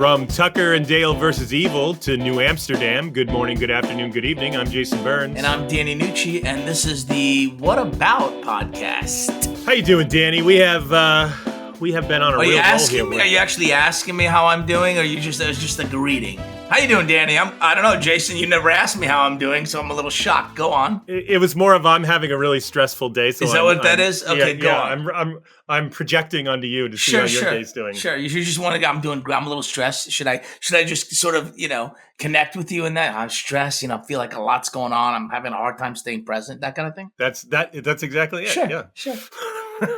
From Tucker and Dale versus Evil to New Amsterdam, good morning, good afternoon, good evening. I'm Jason Burns. And I'm Danny Nucci, and this is the What About podcast. How you doing, Danny? We have been on a real roll here. Are you actually asking me how I'm doing, or it was just a greeting? How you doing, Danny? I don't know, Jason. You never asked me how I'm doing, so I'm a little shocked. Go on. It was more of I'm having a really stressful day. So is that what that is? Okay, go on. I'm projecting onto you to see how your day's doing. Sure. You just want to. I'm a little stressed. Should I just sort of connect with you in that? I'm stressed. I feel like a lot's going on. I'm having a hard time staying present. That kind of thing. That's exactly it. Sure. Yeah. Sure.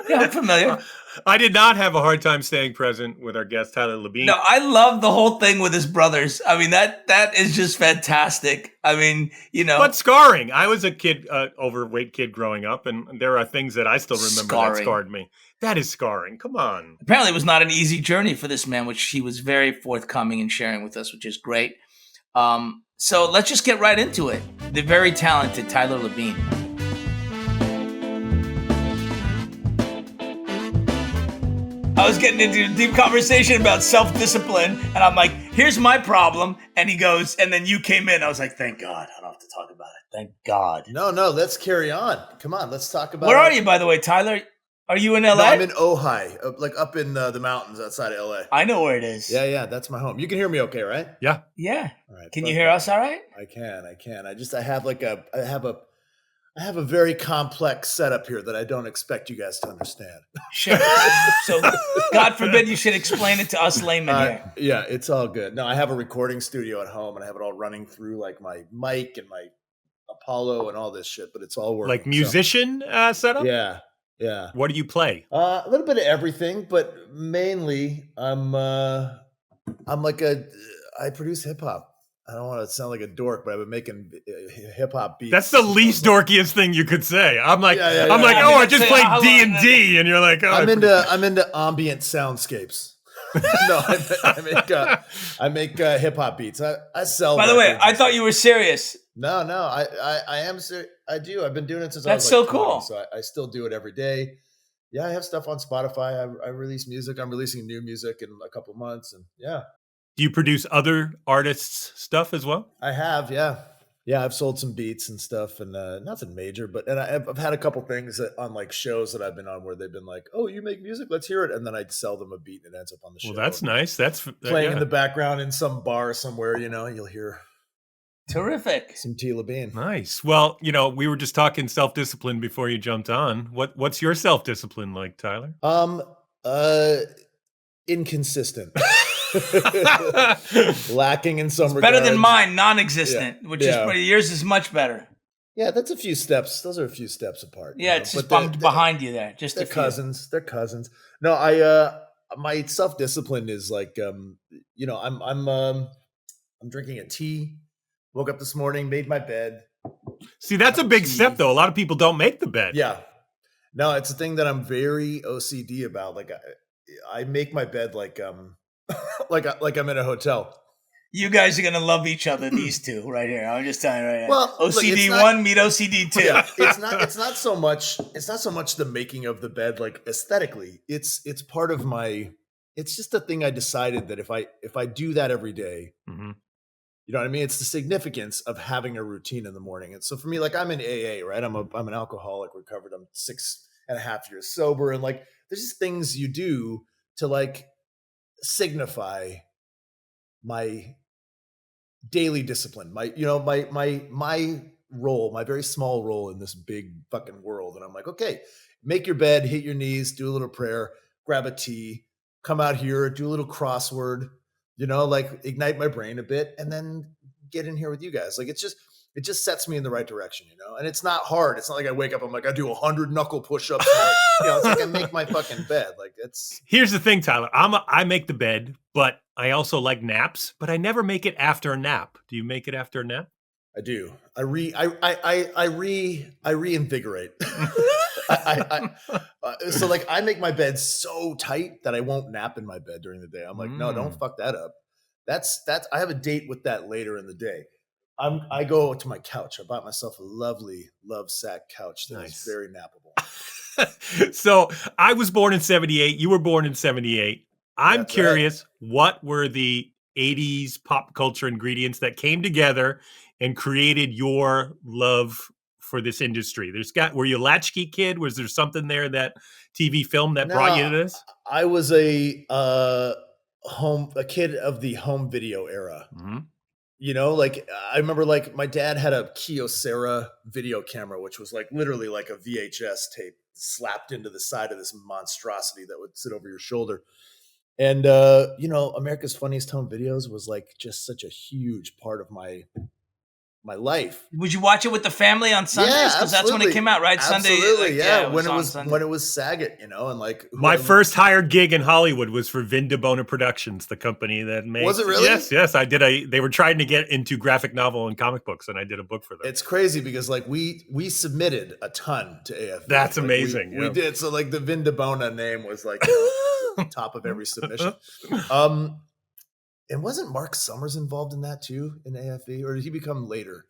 Yeah, I'm familiar. I did not have a hard time staying present with our guest, Tyler Labine. No, I love the whole thing with his brothers. I mean, that is just fantastic. I mean, But scarring. I was a kid, overweight kid growing up, and there are things that I still remember that scarred me. That is scarring. Come on. Apparently, it was not an easy journey for this man, which he was very forthcoming in sharing with us, which is great. So let's just get right into it. The very talented Tyler Labine. I was getting into a deep conversation about self-discipline, and I'm like, here's my problem. And he goes, and then you came in. I was like, thank God. I don't have to talk about it. Thank God. No, let's carry on. Come on, let's talk about Where are you, by the way, Tyler? Are you in LA? No, I'm in Ojai, like up in the mountains outside of LA. I know where it is. Yeah, that's my home. You can hear me okay, right? Yeah. All right. Can you hear us all right? I can. I have a very complex setup here that I don't expect you guys to understand. Sure. So, God forbid you should explain it to us laymen here. Yeah, it's all good. No, I have a recording studio at home, and I have it all running through like my mic and my Apollo and all this shit, but it's all working. Like musician setup? Yeah. What do you play? A little bit of everything, but mainly I produce hip hop. I don't want to sound like a dork, but I've been making hip hop beats. That's the least dorkiest thing you could say. I'm like, I just played D&D, and you're like, oh, I'm into ambient soundscapes. No, I make hip hop beats. I sell. By the way, I thought you were serious. No, I am serious. I do. I've been doing it since That's I was so cool. So I still do it every day. Yeah, I have stuff on Spotify. I release music. I'm releasing new music in a couple months, and yeah. Do you produce other artists' stuff as well? I have, yeah. Yeah, I've sold some beats and stuff, and nothing major, but I've had a couple things on like shows that I've been on where they've been like, "Oh, you make music? Let's hear it," and then I'd sell them a beat and it ends up on the show. Well, that's nice. That's playing in the background in some bar somewhere. You'll hear terrific some T. Labine. Nice. Well, we were just talking self-discipline before you jumped on. What's your self-discipline like, Tyler? Inconsistent. Lacking in some regards. Better than mine, non-existent, which is pretty. Yours is much better. Yeah, that's a few steps. Those are a few steps apart. Yeah, it's just behind you there. Just they're cousins. They're cousins. No, my self-discipline is like, I'm drinking a tea. Woke up this morning, made my bed. See, that's a big step, though. A lot of people don't make the bed. Yeah, no, it's a thing that I'm very OCD about. Like, I make my bed like like I'm in a hotel. You guys are gonna love each other, these two right here. I'm just telling you right now. Well, OCD one meet OCD two. Yeah, it's not so much the making of the bed, like aesthetically. It's part of my. It's just a thing I decided that if I do that every day, mm-hmm. You know what I mean. It's the significance of having a routine in the morning. And so for me, like I'm in AA, right? I'm an alcoholic, recovered. I'm 6.5 years sober, and like there's just things you do to like signify my daily discipline, my role, my very small role in this big fucking world. And I'm like, okay, make your bed, hit your knees, do a little prayer, grab a tea, come out here, do a little crossword, like ignite my brain a bit, and then get in here with you guys. Like it just sets me in the right direction, and it's not hard. It's not like I wake up, I'm like, I do 100 knuckle push-ups. It's like I make my fucking bed. Like it's. Here's the thing, Tyler. I make the bed, but I also like naps. But I never make it after a nap. Do you make it after a nap? I do. I reinvigorate. So like I make my bed so tight that I won't nap in my bed during the day. I'm like, no, don't fuck that up. That's. I have a date with that later in the day. I go to my couch. I bought myself a lovely love sack couch that is very nappable. So I was born in 78. You were born in 78. I'm That's curious, right. What were the 80s pop culture ingredients that came together and created your love for this industry? Were you a latchkey kid? Was there something there, that TV film that brought you to this? I was a kid of the home video era. Mm-hmm. You know, like I remember, like my dad had a Kyocera video camera, which was like literally like a VHS tape slapped into the side of this monstrosity that would sit over your shoulder. And you know, America's Funniest Home Videos was like just such a huge part of my life. Would you watch it with the family on Sundays? Because that's when it came out, right? Absolutely, Sunday. yeah. When it was Saget, you know, and like my first hired gig in Hollywood was for Vin DeBona Productions, the company that made. Was it really? Yes. They were trying to get into graphic novel and comic books, and I did a book for them. It's crazy because like we submitted a ton to AFV. That's like, amazing. We did. So like the Vin DeBona name was like top of every submission. And wasn't Mark Summers involved in that too in AFV, or did he become later?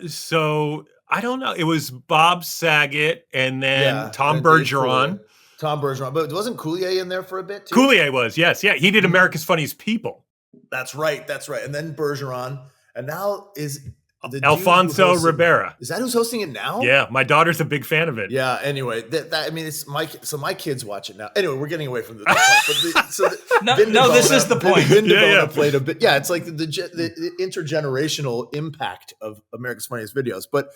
So I don't know. It was Bob Saget and then Tom Bergeron. Tom Bergeron, but wasn't Coulier in there for a bit too? Coulier was, yes, yeah. He did America's Funniest People. That's right. And then Bergeron, and now is Alfonso Ribera. Is that who's hosting it now? Yeah, my daughter's a big fan of it. Yeah. Anyway, I mean, it's my kids watch it now. Anyway, we're getting away from the point. But this is the point. Vin DeBona played a bit. Yeah, it's like the intergenerational impact of America's Funniest Videos. But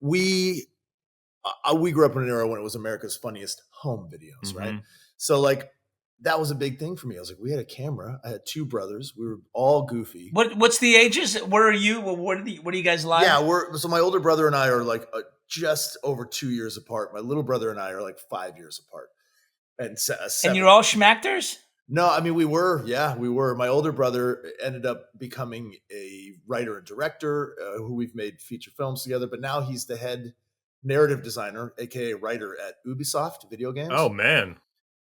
we grew up in an era when it was America's Funniest Home Videos, right? So like, that was a big thing for me. I was like, we had a camera. I had two brothers. We were all goofy. What's the ages? Where are you? What are you guys like? Yeah, so my older brother and I are like just over 2 years apart. My little brother and I are like 5 years apart. And you're all schmachters? No, I mean, we were. My older brother ended up becoming a writer and director who we've made feature films together. But now he's the head narrative designer, aka writer at Ubisoft video games. Oh, man.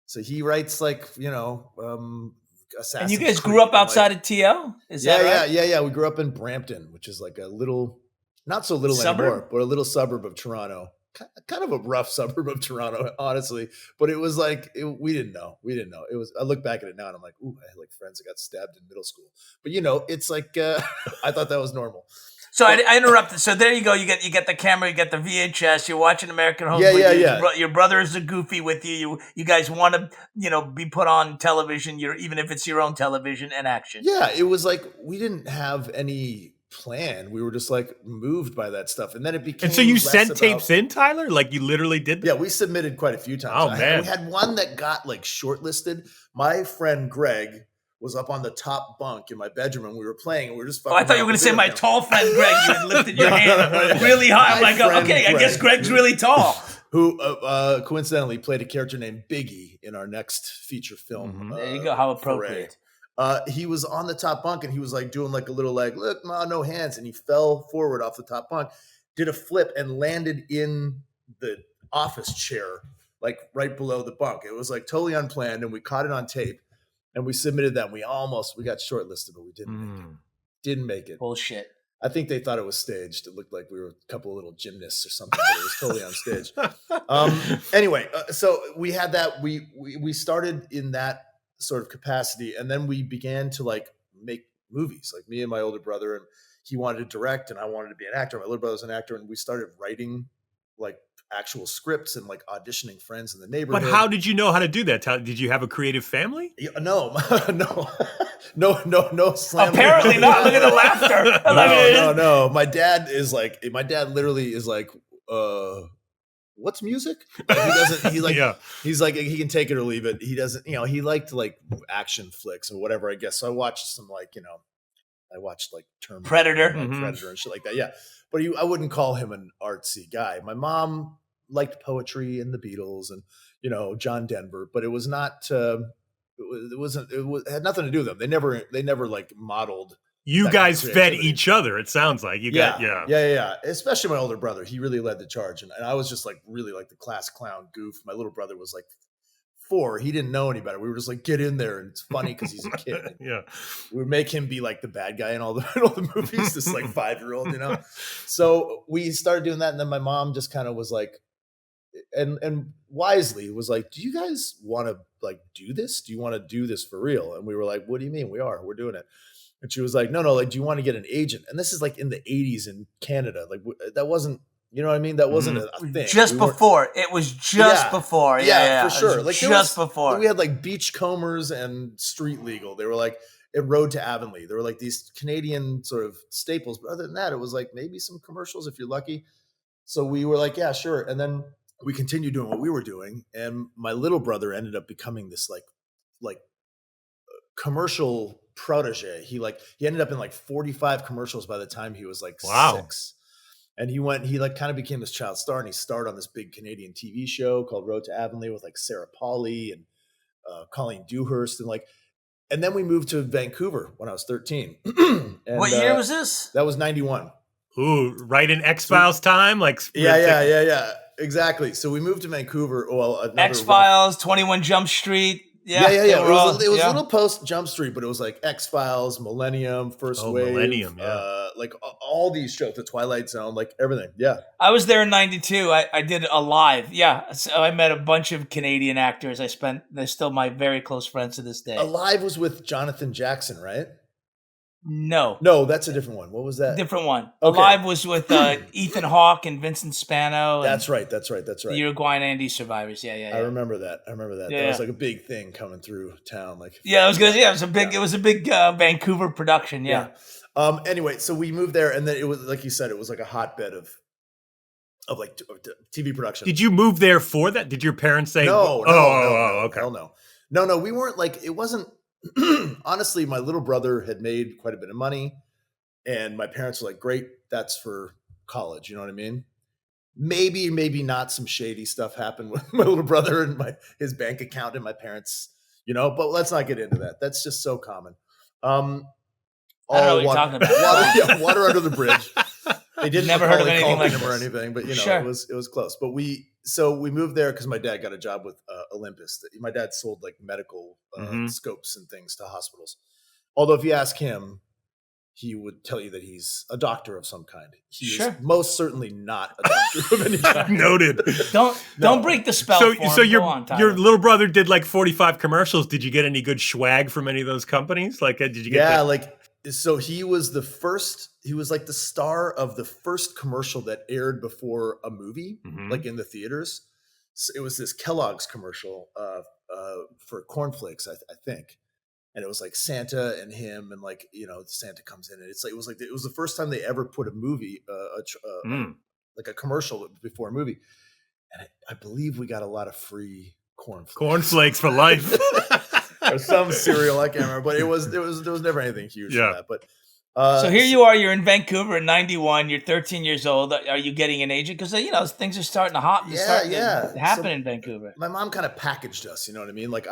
So he writes like, you know, Assassin's And you guys Creed grew up outside of TL? Is that right? Yeah. We grew up in Brampton, which is like a little, not so little anymore, but a little suburb of Toronto. Kind of a rough suburb of Toronto, honestly. But it was like, we didn't know. It was. I look back at it now and I'm like, ooh, I had like friends that got stabbed in middle school. But you know, it's like, I thought that was normal. So I interrupted. So there you go. You get the camera, you get the VHS. You're watching American Home. Yeah. Your brother is a goofy with you. You guys want to, you know, be put on television. Even if it's your own television and action. Yeah, it was like we didn't have any plan. We were just like moved by that stuff, and then it became. And so you sent tapes in, Tyler? Like you literally did that? Yeah, we submitted quite a few times. Oh man, we had one that got like shortlisted. My friend Greg was up on the top bunk in my bedroom and we were playing and we were just fucking. I thought you were going to say my tall friend Greg. You had lifted your hand really high. I'm like, okay, I guess Greg's really tall. Who coincidentally played a character named Iggy in our next feature film. There you go. How appropriate. He was on the top bunk and he was like doing like a little like, look, ma, no hands. And he fell forward off the top bunk, did a flip and landed in the office chair, like right below the bunk. It was like totally unplanned and we caught it on tape. And we submitted that. We got shortlisted, but we didn't make it. Bullshit. I think they thought it was staged. It looked like we were a couple of little gymnasts or something, but it was totally on stage. Anyway, so we had that. We started in that sort of capacity, and then we began to like make movies. Like me and my older brother, and he wanted to direct, and I wanted to be an actor. My little brother's an actor, and we started writing like actual scripts and like auditioning friends in the neighborhood. But how did you know how to do that? Did you have a creative family? No. Slam Apparently not. Look at the laughter. No. My dad literally is like, what's music? He's like, he can take it or leave it. He doesn't, he liked like action flicks or whatever, I guess. So I watched some like, I watched like Predator and shit like that. Yeah. But I wouldn't call him an artsy guy. My mom liked poetry and the Beatles and, John Denver, but it was not, it had nothing to do with them. They never like modeled. You guys fed each other. It sounds like Yeah. Especially my older brother. He really led the charge. And I was just like, really like the class clown goof. My little brother was like 4. He didn't know any better. We were just like, get in there. And it's funny because he's a kid. Yeah. We would make him be like the bad guy in all the movies, this like 5-year-old, So we started doing that. And then my mom just kind of was like, and wisely was like, do you guys want to like do this? Do you want to do this for real? And we were like, what do you mean? We're doing it. And she was like, no, like, do you want to get an agent? And this is like in the 80s in Canada. Like that wasn't, you know what I mean? That wasn't a thing. Just before. It was just before. Yeah, for sure. Like just before. We had like Beachcombers and Street Legal. They were like it Road to Avonlea. There were like these Canadian sort of staples. But other than that, it was like maybe some commercials if you're lucky. So we were like, yeah, sure. And then we continued doing what we were doing. And my little brother ended up becoming this like commercial protege. He ended up in like 45 commercials by the time he was like 6. And he like kind of became this child star, and he starred on this big Canadian TV show called Road to Avonlea with like Sarah Polley and Colleen Dewhurst, and then we moved to Vancouver when I was 13. And, what year was this? That was 91. Ooh, right in X-Files time, like yeah, exactly. So we moved to Vancouver. Well, X-Files, 21 Jump Street. Yeah. It was a little post Jump Street, but it was like X-Files, Millennium, First Wave, Millennium, like all these shows, The Twilight Zone, like everything. Yeah, I was there in '92. I did Alive. Yeah, so I met a bunch of Canadian actors. They're still my very close friends to this day. Alive was with Jonathan Jackson, right? No, that's a different one. What was that? Different one. Okay. Alive was with Ethan Hawke and Vincent Spano. That's right. The Uruguayan Andes survivors. Yeah. I remember that. Yeah. That was like a big thing coming through town. Like, I was gonna say, it was a big Vancouver production. Yeah. Anyway, so we moved there, and then it was like you said, it was like a hotbed of like TV production. Did you move there for that? Did your parents say no? Okay. Hell no. We weren't like, it wasn't. Honestly, my little brother had made quite a bit of money, and my parents were like, great, that's for college. You know what I mean? Maybe not some shady stuff happened with my little brother and his bank account and my parents, but let's not get into that. That's just so common. I don't know what you're talking about. Water under the bridge. They didn't never heard of anything like or anything, but sure. it was close. But we moved there because my dad got a job with Olympus. My dad sold like medical scopes and things to hospitals. Although if you ask him, he would tell you that he's a doctor of some kind. He is most certainly not a doctor of any kind. Noted. Don't break the spell. So your little brother did like 45 commercials. Did you get any good swag from any of those companies? Like, did you get? So he was the first. He was like the star of the first commercial that aired before a movie, like in the theaters. So it was this Kellogg's commercial for cornflakes, I think. And it was like Santa and him, and like, Santa comes in, and it's like it was the first time they ever put a movie, like a commercial before a movie. And I believe we got a lot of free cornflakes. Cornflakes for life. Or some cereal, I can't remember, but there was never anything huge for that. But so here you are, you're in Vancouver in 91, you're 13 years old. Are you getting an agent? Because things are starting to happen in Vancouver. My mom kind of packaged us, you know what I mean? Like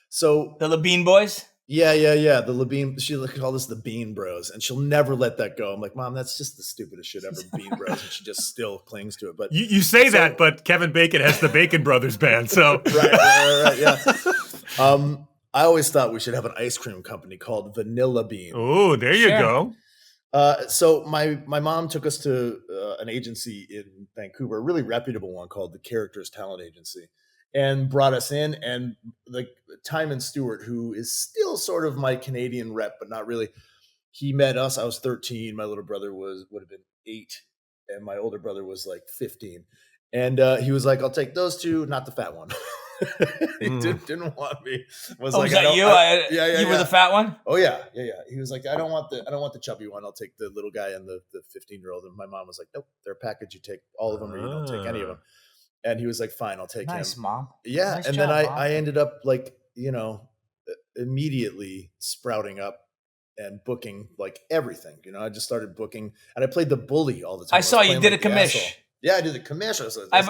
so the Labine boys? Yeah. The Labine, she called us the Bean Bros, and she'll never let that go. I'm like, Mom, that's just the stupidest shit ever, Bean Bros. And she just still clings to it. But you say that, but Kevin Bacon has the Bacon Brothers band, so right, yeah. I always thought we should have an ice cream company called Vanilla Bean. Oh, there you go. So my mom took us to an agency in Vancouver, a really reputable one called the Characters Talent Agency, and brought us in. And like Timon Stewart, who is still sort of my Canadian rep, but not really, he met us. I was 13. My little brother would have been 8, and my older brother was like 15. And he was like, I'll take those two, not the fat one. He didn't want me. Was that you? You were the fat one? Oh yeah. He was like, I don't want the chubby one. I'll take the little guy and the 15-year-old. And my mom was like, nope, they're a package. You take all of them, or you don't take any of them. And he was like, fine, I'll take him. Nice, Mom. Yeah. Nice and job, then Mom. I ended up like, immediately sprouting up and booking like everything. I just started booking, and I played the bully all the time. I saw you did a commish. Yeah, I did the commish. I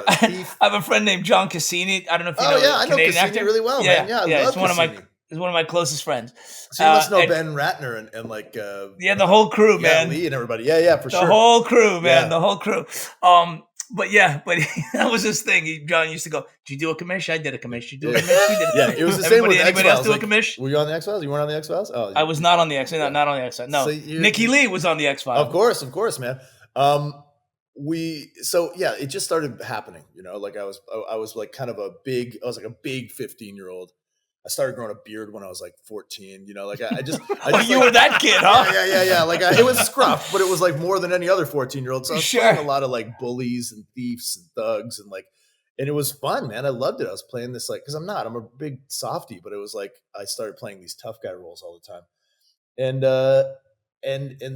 have a friend named John Cassini. I don't know if you know. I know Cassini actor. Really well, man. Yeah, I love Cassini. He's one of my closest friends. So you must know Ben Ratner and like the whole crew, man. Lee and everybody. Yeah, for sure. The whole crew, man. Yeah. The whole crew. But that was his thing. John used to go, "Did you do a commish? I did a commish. You do a commish? We did a commish." Yeah, it was the same with X-Files. Anybody else do a commish? Were you on the X-Files? You weren't on the X-Files? Oh, I was not on the X-Files. Not on the X-Files. No, so Nikki Lee was on the X-Files. Of course, man. it just started happening, like I was like kind of I was like a big 15-year-old. I started growing a beard when I was like 14, like I just you were that kid, huh? Yeah. Like it was scruff, but it was like more than any other 14-year-old. So I was playing a lot of like bullies and thieves and thugs and it was fun, man. I loved it. I was playing this like, cause I'm a big softie, but it was like, I started playing these tough guy roles all the time. And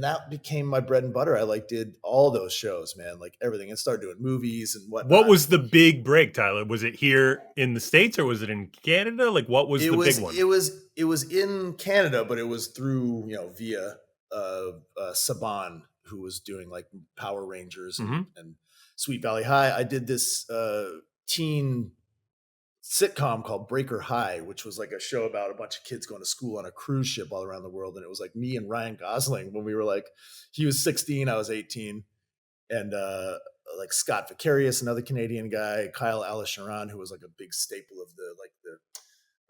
that became my bread and butter. I like did all those shows, man, like everything, and started doing movies and whatnot. What was the big break, Tyler? Was it here in the States or was it in Canada? Like, what was the big one? It was in Canada, but it was through, via Saban, who was doing like Power Rangers and Sweet Valley High. I did this teen sitcom called Breaker High, which was like a show about a bunch of kids going to school on a cruise ship all around the world. And it was like me and Ryan Gosling when we were like, he was 16, I was 18. And like Scott Vicarious, another Canadian guy, Kyle Alisharan, who was like a big staple of the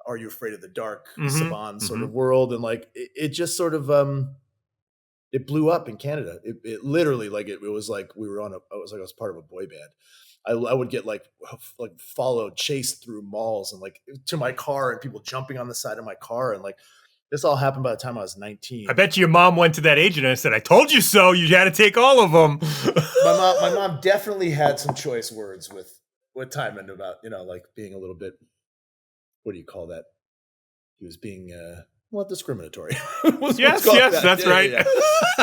Are You Afraid of the Dark, Saban sort of world. And like, it just sort of, it blew up in Canada. It literally, like, it was like I was part of a boy band. I would get like followed, chased through malls and like to my car and people jumping on the side of my car. And like, this all happened by the time I was 19. I bet your mom went to that agent and said, I told you so. You had to take all of them. My mom definitely had some choice words with Timon about, like being a little bit, what do you call that? He was being, discriminatory. Yes, that's right. Yeah.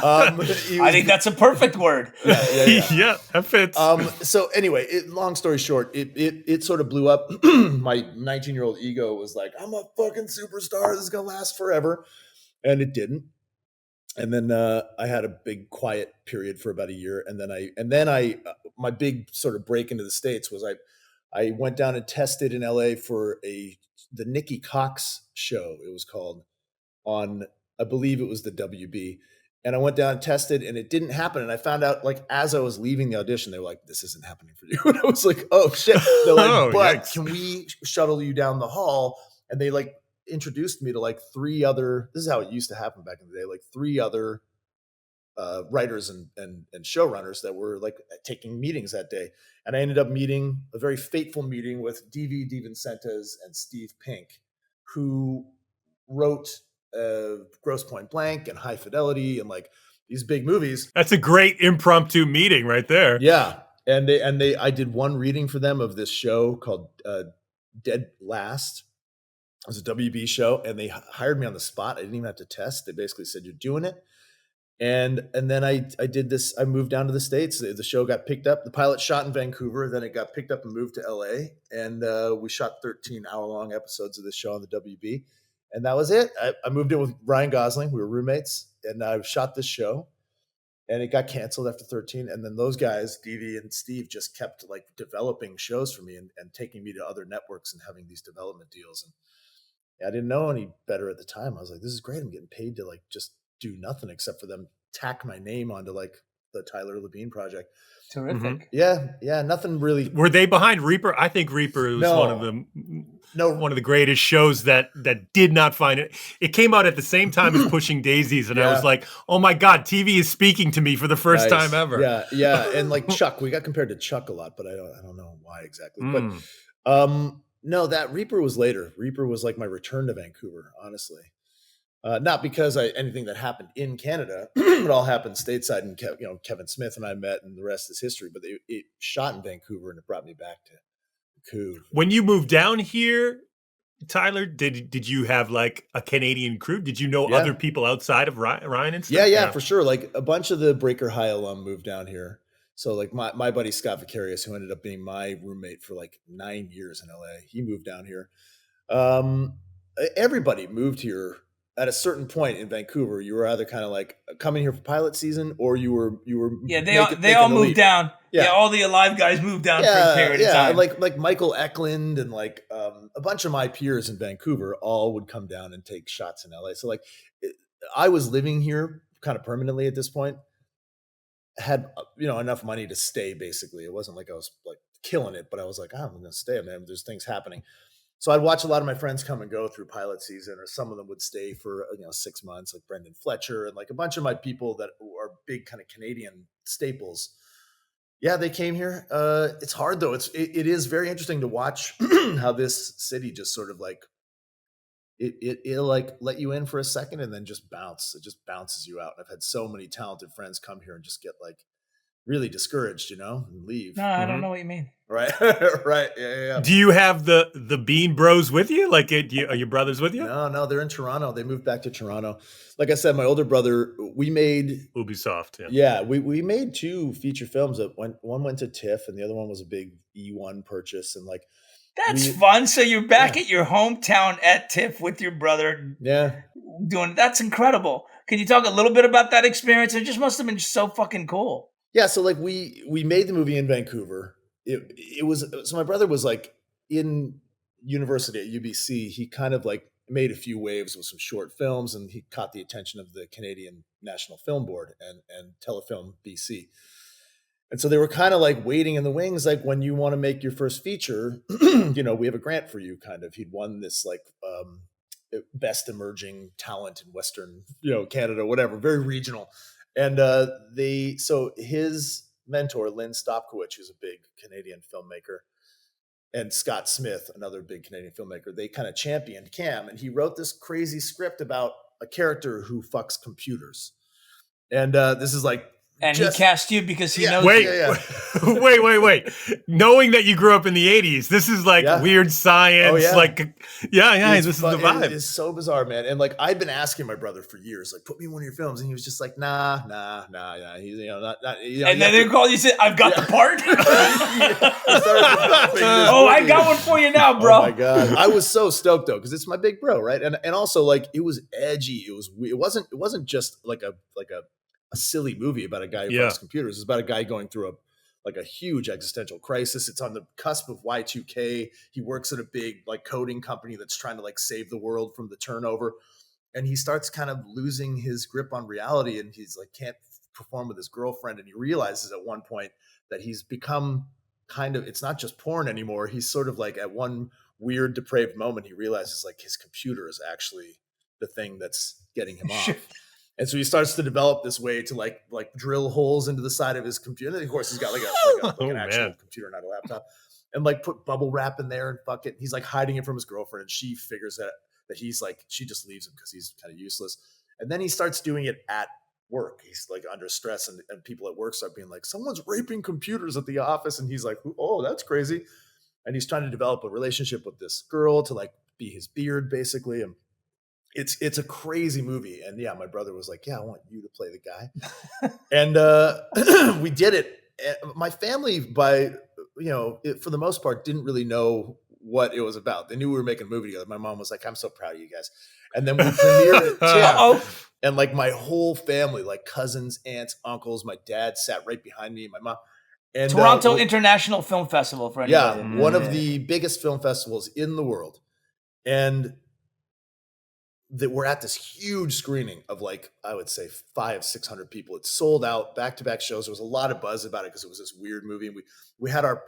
I think that's a perfect word. Yeah, that fits. So anyway, long story short, it sort of blew up. My 19-year-old ego was like, I'm a fucking superstar. This is gonna last forever, and it didn't. And then I had a big quiet period for about a year, and then I my big sort of break into the States was I went down and tested in LA for the Nikki Cox show. It was called, on, I believe it was the WB. And I went down and tested and it didn't happen. And I found out like, as I was leaving the audition, they were like, this isn't happening for you. And I was like, oh shit. They're like, but yikes. Can we shuttle you down the hall? And they like introduced me to like three other, this is how it used to happen back in the day, like three other writers and showrunners that were like taking meetings that day. And I ended up meeting a very fateful meeting with D.V. DiVincentes and Steve Pink, who wrote Grosse Pointe Blank and High Fidelity and like these big movies. That's a great impromptu meeting right there. Yeah. And I did one reading for them of this show called Dead Last. It was a WB show and they hired me on the spot. I didn't even have to test. They basically said, you're doing it. And then I did this, I moved down to the States. The show got picked up. The pilot shot in Vancouver, then it got picked up and moved to LA. And we shot 13 hour-long episodes of this show on the WB. And that was it. I moved in with Ryan Gosling. We were roommates. And I shot this show. And it got canceled after 13. And then those guys, Davey and Steve, just kept like developing shows for me and taking me to other networks and having these development deals. And I didn't know any better at the time. I was like, this is great. I'm getting paid to like just do nothing except for them tack my name onto like the Tyler Labine project. Terrific. Yeah. Nothing really. Were they behind Reaper? I think Reaper was one of the greatest shows that did not find it. It came out at the same time as Pushing Daisies, and I was like, oh my God, TV is speaking to me for the first time ever. Yeah. And like Chuck, we got compared to Chuck a lot, but I don't know why exactly. But no, that Reaper was later. Reaper was like my return to Vancouver, honestly. Not because anything that happened in Canada, it all happened stateside, and Kevin Smith and I met, and the rest is history. But it shot in Vancouver, and it brought me back to Vancouver. When you moved down here, Tyler, did you have like a Canadian crew? Did you know other people outside of Ryan and stuff? Yeah, for sure. Like a bunch of the Breaker High alum moved down here. So like my buddy Scott Vicarious, who ended up being my roommate for like 9 years in LA, he moved down here. Everybody moved here. At a certain point in Vancouver, you were either kind of like coming here for pilot season, or you were. Yeah, they all moved down. Yeah, all the Alive guys moved down for a period of time. Like Michael Eklund and like a bunch of my peers in Vancouver all would come down and take shots in LA. So like, I was living here kind of permanently at this point. Had enough money to stay. Basically, it wasn't like I was like killing it, but I was like, I'm going to stay, man. There's things happening. So I'd watch a lot of my friends come and go through pilot season, or some of them would stay for 6 months, like Brendan Fletcher and like a bunch of my people that are big kind of Canadian staples. Yeah, they came here. It's hard though. It is very interesting to watch how this city just sort of like it'll like let you in for a second and then just bounce. It just bounces you out. I've had so many talented friends come here and just get like really discouraged, and leave. No, I don't know what you mean. Right, right, yeah. Do you have the Bean Bros with you? Like, are your brothers with you? No, they're in Toronto. They moved back to Toronto. Like I said, my older brother, we made Ubisoft. Yeah, we made 2 feature films. That one went to TIFF, and the other one was a big E1 purchase. And like That's fun. So you're back at your hometown at TIFF with your brother. Yeah, that's incredible. Can you talk a little bit about that experience? It just must have been so fucking cool. Yeah, so like we made the movie in Vancouver. It was so my brother was like in university at UBC. He kind of like made a few waves with some short films, and he caught the attention of the Canadian National Film Board and Telefilm BC. And so they were kind of like waiting in the wings, like when you want to make your first feature, we have a grant for you. Kind of, he'd won this like best emerging talent in Western, Canada, whatever, very regional. And so his mentor, Lynn Stopkowicz, who's a big Canadian filmmaker, and Scott Smith, another big Canadian filmmaker, they kind of championed Cam. And he wrote this crazy script about a character who fucks computers. And this is like, and he cast you because he knows. Wait. Knowing that you grew up in the 80s, this is like weird science. Oh, yeah. Like, this is the vibe. It's so bizarre, man. And like, I've been asking my brother for years, like, put me in one of your films. And he was just like, nah. He's, not. And then they called you, said, I've got the part. I got one for you now, bro. Oh my God. I was so stoked though, because it's my big bro, right? And also like, it was edgy. It wasn't just like a silly movie about a guy who fucks computers. It's about a guy going through a huge existential crisis. It's on the cusp of Y2K. He works at a big like coding company that's trying to like save the world from the turnover. And he starts kind of losing his grip on reality, and he's like can't perform with his girlfriend. And he realizes at one point that he's become kind of, it's not just porn anymore. He's sort of like at one weird depraved moment, he realizes like his computer is actually the thing that's getting him off. And so he starts to develop this way to like drill holes into the side of his computer. And of course, he's got an actual computer, not a laptop, and like put bubble wrap in there and fuck it. He's like hiding it from his girlfriend, and she figures that he's like, she just leaves him because he's kind of useless. And then he starts doing it at work. He's like under stress, and people at work start being like, someone's raping computers at the office. And he's like, oh, that's crazy. And he's trying to develop a relationship with this girl to like be his beard, basically. And it's a crazy movie. And yeah, my brother was like, yeah, I want you to play the guy. And we did it. My family, for the most part, didn't really know what it was about. They knew we were making a movie together. My mom was like, I'm so proud of you guys. And then we premiered it. And like my whole family, like cousins, aunts, uncles, my dad sat right behind me, my mom. And Toronto International Film Festival, for anybody. Yeah, one of the biggest film festivals in the world. And that we're at this huge screening of like, I would say 500-600 people. It's sold out, back-to-back shows. There was a lot of buzz about it because it was this weird movie. And we had our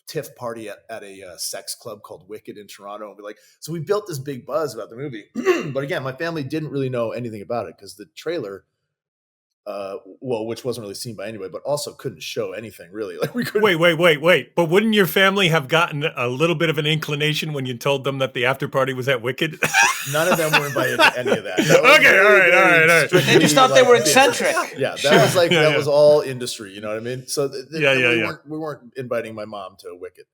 TIFF party at a sex club called Wicked in Toronto. And so we built this big buzz about the movie. But again, my family didn't really know anything about it because the trailer, which wasn't really seen by anybody, but also couldn't show anything really. Like we couldn't. Wait. But wouldn't your family have gotten a little bit of an inclination when you told them that the after party was at Wicked? None of them were invited to any of that. Okay, all right. They just thought they were eccentric. Yeah, that was all industry. You know what I mean? So we weren't inviting my mom to Wicked.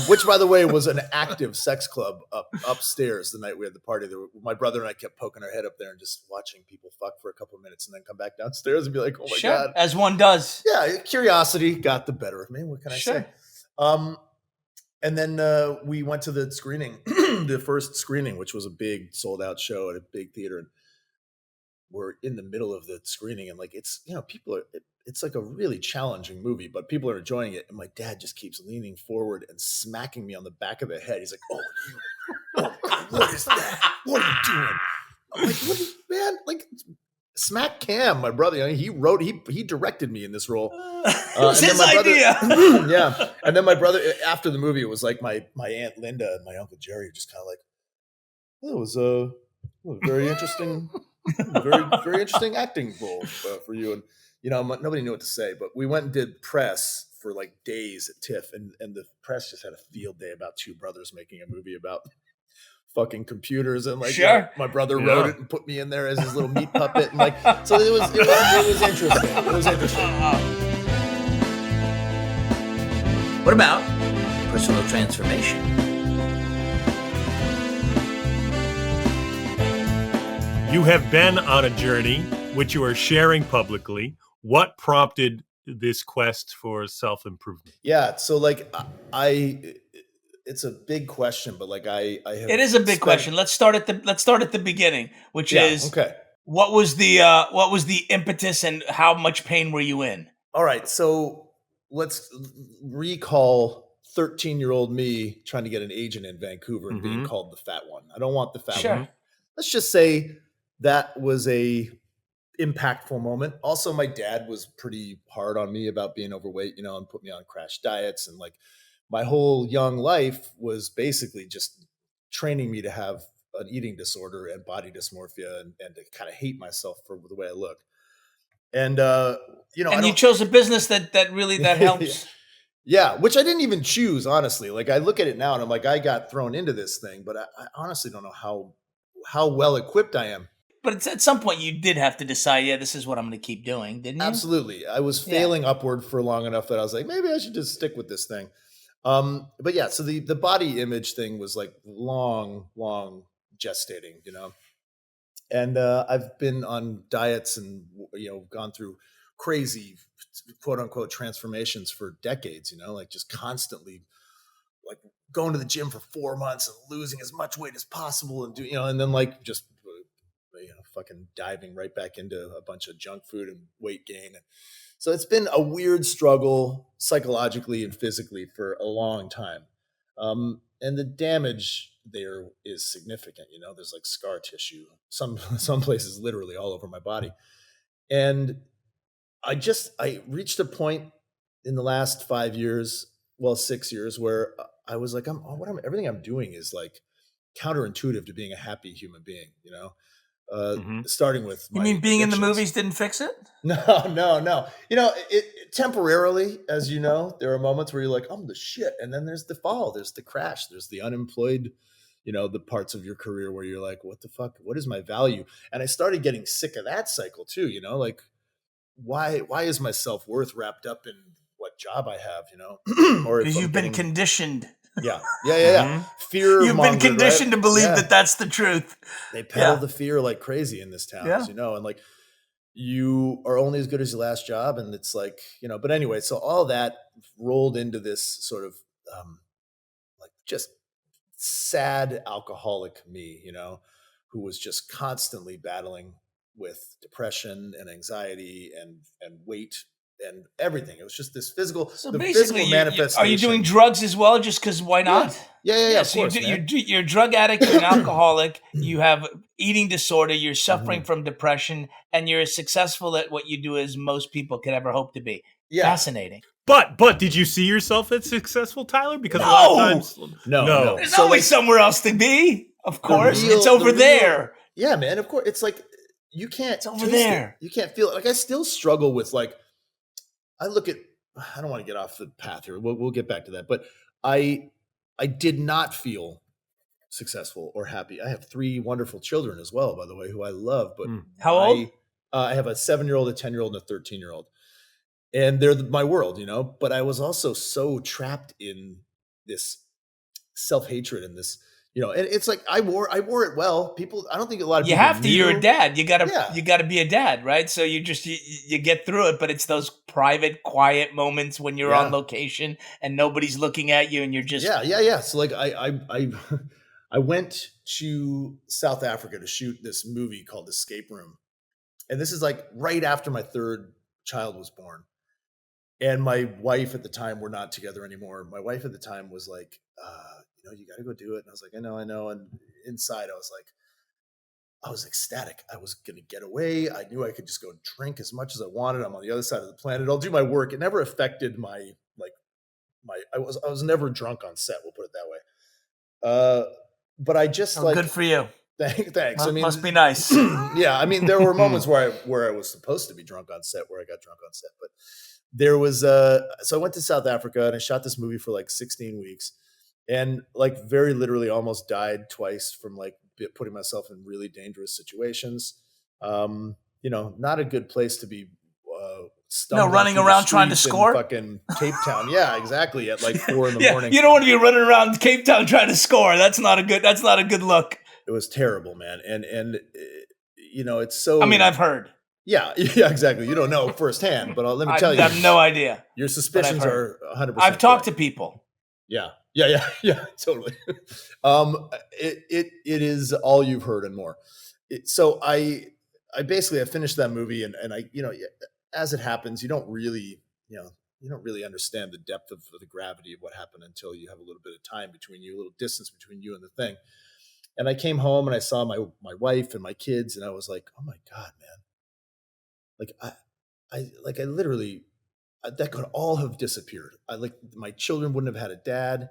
Which, by the way, was an active sex club upstairs the night we had the party. My brother and I kept poking our head up there and just watching people fuck for a couple of minutes and then come back downstairs and be like, oh my God. As one does. Yeah, curiosity got the better of me. What can I say? And then we went to the screening, the first screening, which was a big sold out show at a big theater. And we're in the middle of the screening and like, it's, it's like a really challenging movie, but people are enjoying it. And my dad just keeps leaning forward and smacking me on the back of the head. He's like, what is that? What are you doing? I'm like, man, like smack Cam, my brother. He directed me in this role. It was his idea. Yeah. And then my brother, after the movie, it was like my Aunt Linda and my Uncle Jerry are just kind of like, oh, it was a very interesting, very, very interesting acting role for you. And nobody knew what to say, but we went and did press for like days at TIFF, and the press just had a field day about two brothers making a movie about fucking computers, and like my brother wrote it and put me in there as his little meat puppet, and like so it was interesting. It was interesting. What about personal transformation? You have been on a journey which you are sharing publicly. What prompted this quest for self-improvement? Yeah, so like it's a big question, but like I have it is a big question. Let's start at the beginning, which is okay. What was the impetus, and how much pain were you in? All right, so let's recall 13-year-old me trying to get an agent in Vancouver and being called the fat one. I don't want the fat one. Let's just say that was a impactful moment. Also, my dad was pretty hard on me about being overweight, and put me on crash diets, and like my whole young life was basically just training me to have an eating disorder and body dysmorphia and to kind of hate myself for the way I look. And and you chose a business that helps. Yeah, which I didn't even choose, honestly. Like I look at it now and I'm like, I got thrown into this thing, but I honestly don't know how well equipped I am. But at some point you did have to decide, this is what I'm going to keep doing, didn't you? Absolutely. I was failing upward for long enough that I was like, maybe I should just stick with this thing. But yeah, so the body image thing was like long gestating, and I've been on diets and, gone through crazy quote unquote transformations for decades, like just constantly like going to the gym for 4 months and losing as much weight as possible and and then like just, fucking diving right back into a bunch of junk food and weight gain. And so it's been a weird struggle psychologically and physically for a long time. And the damage there is significant. There's like scar tissue, some places literally all over my body. And I reached a point in the last 5 years, 6 years, where I was like, everything I'm doing is like counterintuitive to being a happy human being, starting with you mean being in the movies didn't fix it? No. It temporarily, as you know, there are moments where you're like, I'm the shit. And then there's the fall, there's the crash, there's the unemployed, the parts of your career where you're like, what the fuck? What is my value? And I started getting sick of that cycle too, like why is my self-worth wrapped up in what job I have, or because you've been conditioned. Yeah. Fear. You've been conditioned to believe that that's the truth. They peddle the fear like crazy in this town, and like you are only as good as your last job. And it's like, but anyway, so all that rolled into this sort of like just sad alcoholic me, who was just constantly battling with depression and anxiety and weight and everything. It was just this physical, physical manifestation. Are you doing drugs as well? Just because why not? Yeah. So you're a drug addict, you're an alcoholic, you have eating disorder, you're suffering from depression, and you're as successful at what you do as most people could ever hope to be. Yeah. Fascinating. But did you see yourself as successful, Tyler? Because a lot of times, no. There's always somewhere else to be. Of course, it's over there. Yeah, man. Of course, it's like you can't. It's over there. You can't feel it. Like I still struggle with like. I don't want to get off the path here. We'll get back to that. But I did not feel successful or happy. I have 3 wonderful children as well, by the way, who I love. But how old? I have a 7-year-old, a 10-year-old, and a 13-year-old. And they're my world, But I was also so trapped in this self-hatred and this, and it's like I wore it well. People, I don't think a lot of people. You have to. You're a dad. You gotta be a dad, right? So you get through it. But it's those private, quiet moments when you're on location and nobody's looking at you, and you're just yeah. So like I went to South Africa to shoot this movie called Escape Room, and this is like right after my 3rd child was born. And my wife at the time, we're not together anymore. My wife at the time was like, you got to go do it. And I was like, I know. And inside I was ecstatic. I was going to get away. I knew I could just go drink as much as I wanted. I'm on the other side of the planet. I'll do my work. It never affected I was never drunk on set. We'll put it that way. But I just good for you. Thanks. I mean, must be nice. Yeah, I mean, there were moments where I was supposed to be drunk on set, where I got drunk on set, but there was so I went to South Africa and I shot this movie for like 16 weeks, and like very literally almost died twice from like putting myself in really dangerous situations. Not a good place to be. Running around trying to score. Fucking Cape Town, yeah, exactly. At like 4 a.m. You don't want to be running around Cape Town trying to score. That's not a good look. It was terrible, man, and it's so. I mean, I've heard. Yeah, exactly. You don't know firsthand, but let me tell you, I have no idea. Your suspicions are 100%. I've talked to people. Yeah, totally. It is all you've heard and more. So I basically finished that movie, and I, as it happens, you don't really understand the depth of the gravity of what happened until you have a little bit of time between you, a little distance between you and the thing. And I came home and I saw my wife and my kids, and I was like, oh my God, man. I literally, that could all have disappeared. My children wouldn't have had a dad.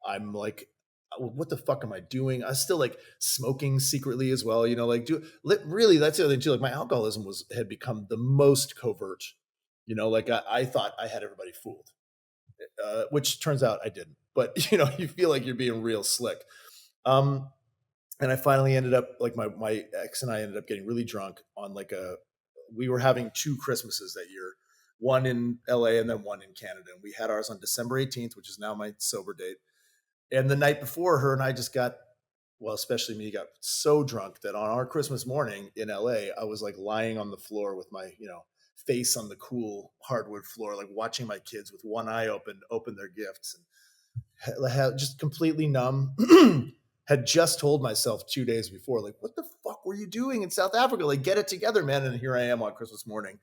I'm like, what the fuck am I doing? I was still like smoking secretly as well. Really, that's the other thing too. Like my alcoholism had become the most covert. I thought I had everybody fooled, which turns out I didn't. But you feel like you're being real slick. And I finally ended up, like my ex and I ended up getting really drunk on we were having 2 Christmases that year, one in LA and then one in Canada. And we had ours on December 18th, which is now my sober date. And the night before, her and I just especially me, got so drunk that on our Christmas morning in LA, I was like lying on the floor with my, face on the cool hardwood floor, like watching my kids with one eye open their gifts, and just completely numb. Had just told myself 2 days before, like, what the fuck were you doing in South Africa? Like, get it together, man. And here I am on Christmas morning,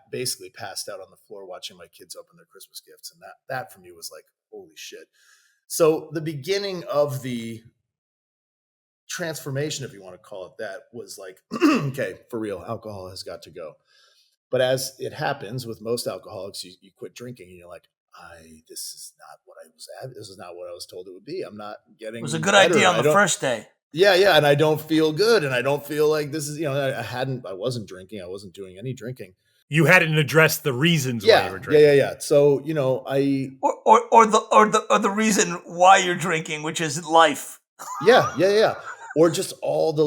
basically passed out on the floor watching my kids open their Christmas gifts. And that for me was like, holy shit. So the beginning of the transformation, if you want to call it that, was like, okay, for real, alcohol has got to go. But as it happens with most alcoholics, you quit drinking and you're like, this is not what I was told it would be. I'm not getting. It was a good idea on the first day. Yeah, and I don't feel good, and I don't feel like this is. I wasn't drinking. I wasn't doing any drinking. You hadn't addressed the reasons why you were drinking. Yeah. So I or the reason why you're drinking, which is life. Yeah. Or just all the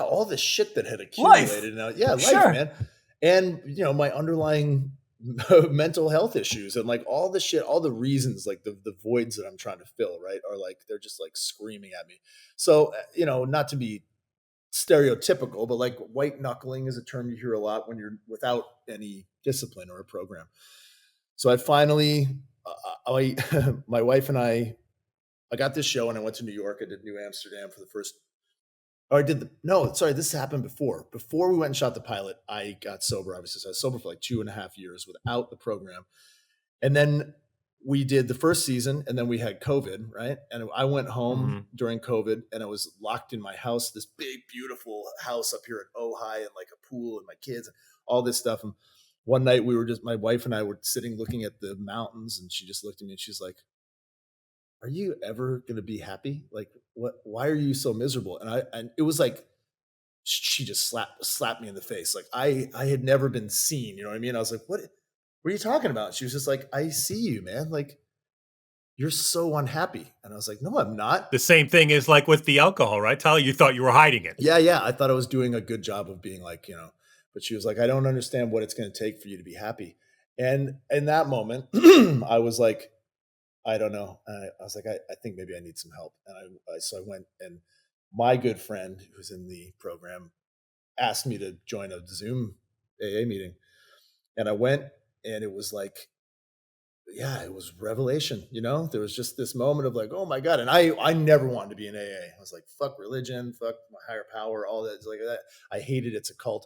all the shit that had accumulated. Life, sure. Man. And my underlying mental health issues and like all the shit, all the reasons, like the voids that I'm trying to fill, right, are like they're just like screaming at me. So not to be stereotypical, but like white knuckling is a term you hear a lot when you're without any discipline or a program. So I finally my wife and I got this show and I went to New York. I did New Amsterdam for the first. This happened before. Before we went and shot the pilot, I got sober, obviously. So I was sober for like 2.5 years without the program. And then we did the first season and then we had COVID, right? And I went home during COVID and I was locked in my house, this big, beautiful house up here at Ojai, and like a pool and my kids and all this stuff. And one night my wife and I were sitting looking at the mountains, and she just looked at me and she's like, are you ever going to be happy? Like, why are you so miserable? And it was like, she just slapped me in the face. Like I had never been seen, you know what I mean? I was like, what are you talking about? She was just like, I see you, man. Like, you're so unhappy. And I was like, no, I'm not. The same thing is like with the alcohol, right, Tyler? You thought you were hiding it. Yeah. I thought I was doing a good job of being like, but she was like, I don't understand what it's going to take for you to be happy. And in that moment, I was like, I don't know. I was like, I think maybe I need some help. And so I went, and my good friend who's in the program asked me to join a Zoom AA meeting. And I went, and it was like, it was revelation. There was just this moment of like, oh my God. And I never wanted to be in AA. I was like, fuck religion, fuck my higher power, all that. It's like that. I hated it's a cult.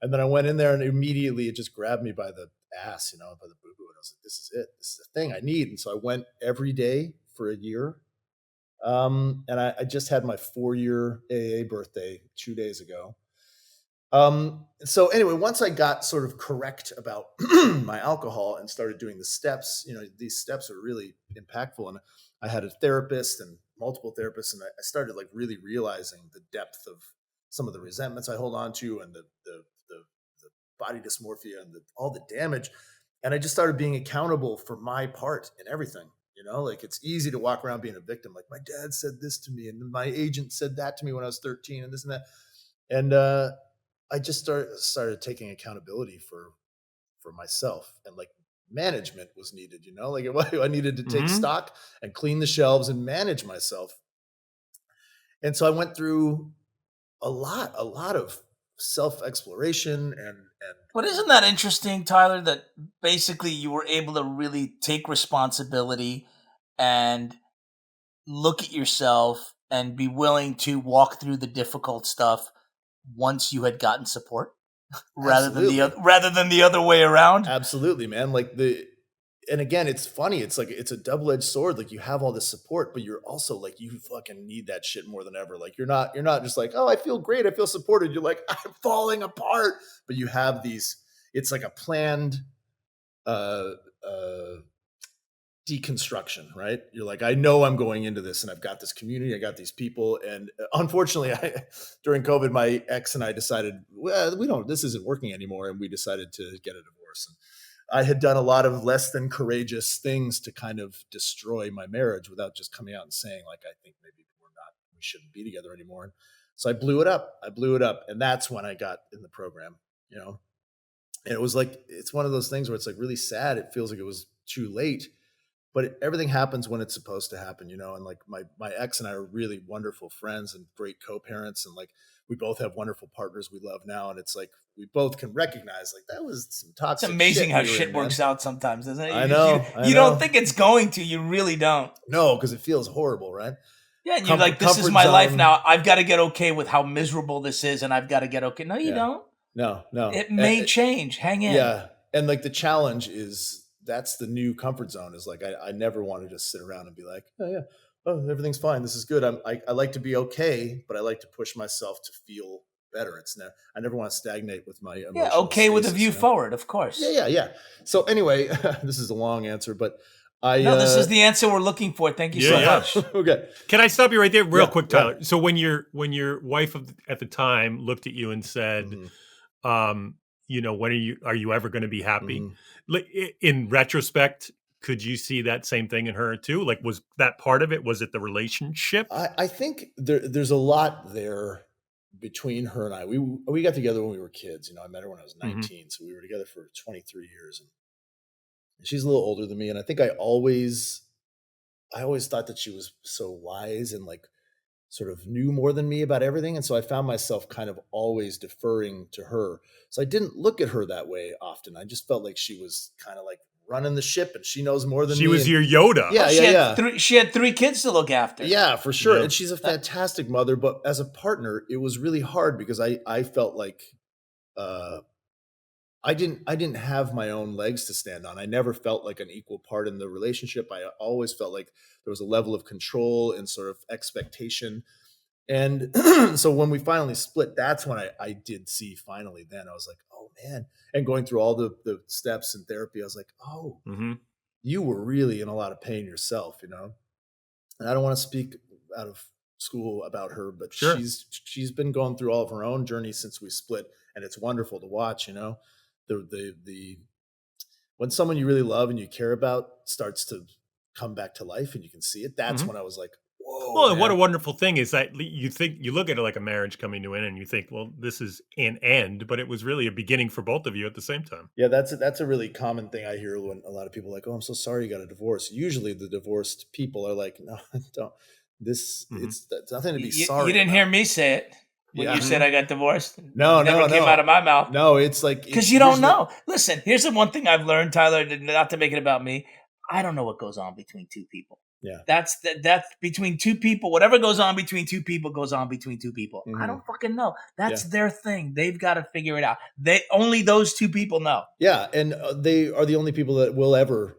And then I went in there and immediately it just grabbed me by the ass, by the boo-boo. And I was like, this is it. This is the thing I need. And so I went every day for a year. And I just had my 4-year AA birthday 2 days ago. So anyway, once I got sort of correct about my alcohol and started doing the steps, these steps are really impactful. And I had a therapist, and multiple therapists, and I started like really realizing the depth of some of the resentments I hold on to, and the body dysmorphia, and all the damage. And I just started being accountable for my part in everything. Like it's easy to walk around being a victim. Like my dad said this to me, and my agent said that to me when I was 13, and this and that. And I just started taking accountability for myself, and like management was needed. Like I needed to take stock and clean the shelves and manage myself. And so I went through a lot of self-exploration and But isn't that interesting, Tyler, that basically you were able to really take responsibility and look at yourself and be willing to walk through the difficult stuff once you had gotten support rather than the other way around? Absolutely, man. And again, it's funny. It's like, it's a double-edged sword. Like you have all this support, but you're also like, you fucking need that shit more than ever. Like you're not just like, oh, I feel great, I feel supported. You're like, I'm falling apart. But you have these, it's like a planned deconstruction, right? You're like, I know I'm going into this, and I've got this community, I got these people. And unfortunately, during COVID, my ex and I decided, well, this isn't working anymore. And we decided to get a divorce. And I had done a lot of less than courageous things to kind of destroy my marriage without just coming out and saying, like, I think maybe we shouldn't be together anymore. And so I blew it up. And that's when I got in the program, And it was like, it's one of those things where it's like really sad. It feels like it was too late, but everything happens when it's supposed to happen, And like my ex and I are really wonderful friends and great co-parents. And like, we both have wonderful partners we love now. And it's like, we both can recognize like that was some toxic. It's amazing how shit works out sometimes, isn't it? I know. You don't think it's going to, you really don't. No, because it feels horrible, right? Yeah, and you're like, this is my life now. I've got to get okay with how miserable this is, and I've got to get okay. No, you don't. No. It may change. Hang in. Yeah. And like the challenge is, that's the new comfort zone, is like, I never want to just sit around and be like, oh, everything's fine. This is good. I like to be okay, but I like to push myself to feel better. I never want to stagnate with my emotional okay, stasis, with a view forward, of course. Yeah. So anyway, this is a long answer, but this is the answer we're looking for. Thank you so much. Okay. Can I stop you right there real quick, Tyler? So when your wife at the time looked at you and said, when are you ever going to be happy? In retrospect, could you see that same thing in her too? Like, was that part of it? Was it the relationship? I think there's a lot there between her and I. We got together when we were kids. I met her when I was 19, so we were together for 23 years. And she's a little older than me, and I think I always thought that she was so wise and like sort of knew more than me about everything. And so I found myself kind of always deferring to her. So I didn't look at her that way often. I just felt like she was kind of like running the ship, and she knows more than me. She was your Yoda. Yeah, she had 3 kids to look after. Yeah, for sure. Yeah. And she's a fantastic mother. But as a partner, it was really hard because I felt like I didn't have my own legs to stand on. I never felt like an equal part in the relationship. I always felt like there was a level of control and sort of expectation. And so when we finally split, that's when I did see finally. Then I was like, oh man. And going through all the steps in therapy, I was like, oh, you were really in a lot of pain yourself, And I don't want to speak out of school about her, but sure. she's been going through all of her own journey since we split, and it's wonderful to watch, the when someone you really love and you care about starts to come back to life and you can see it. That's when I was like, whoa. Well, man. What a wonderful thing is that you look at it like a marriage coming to an end and you think, well, this is an end, but it was really a beginning for both of you at the same time. Yeah, that's a really common thing I hear when a lot of people are like, oh, I'm so sorry you got a divorce. Usually the divorced people are like, no, don't. It's nothing to be sorry. You didn't hear me say it. When you said I got divorced, no, never came out of my mouth. No, it's like because you don't know. Listen, here's the one thing I've learned, Tyler. Not to make it about me, I don't know what goes on between 2 people. Yeah, that's between 2 people. Whatever goes on between 2 people goes on between 2 people. I don't fucking know. That's their thing. They've got to figure it out. Only those 2 people know. Yeah, and they are the only people that will ever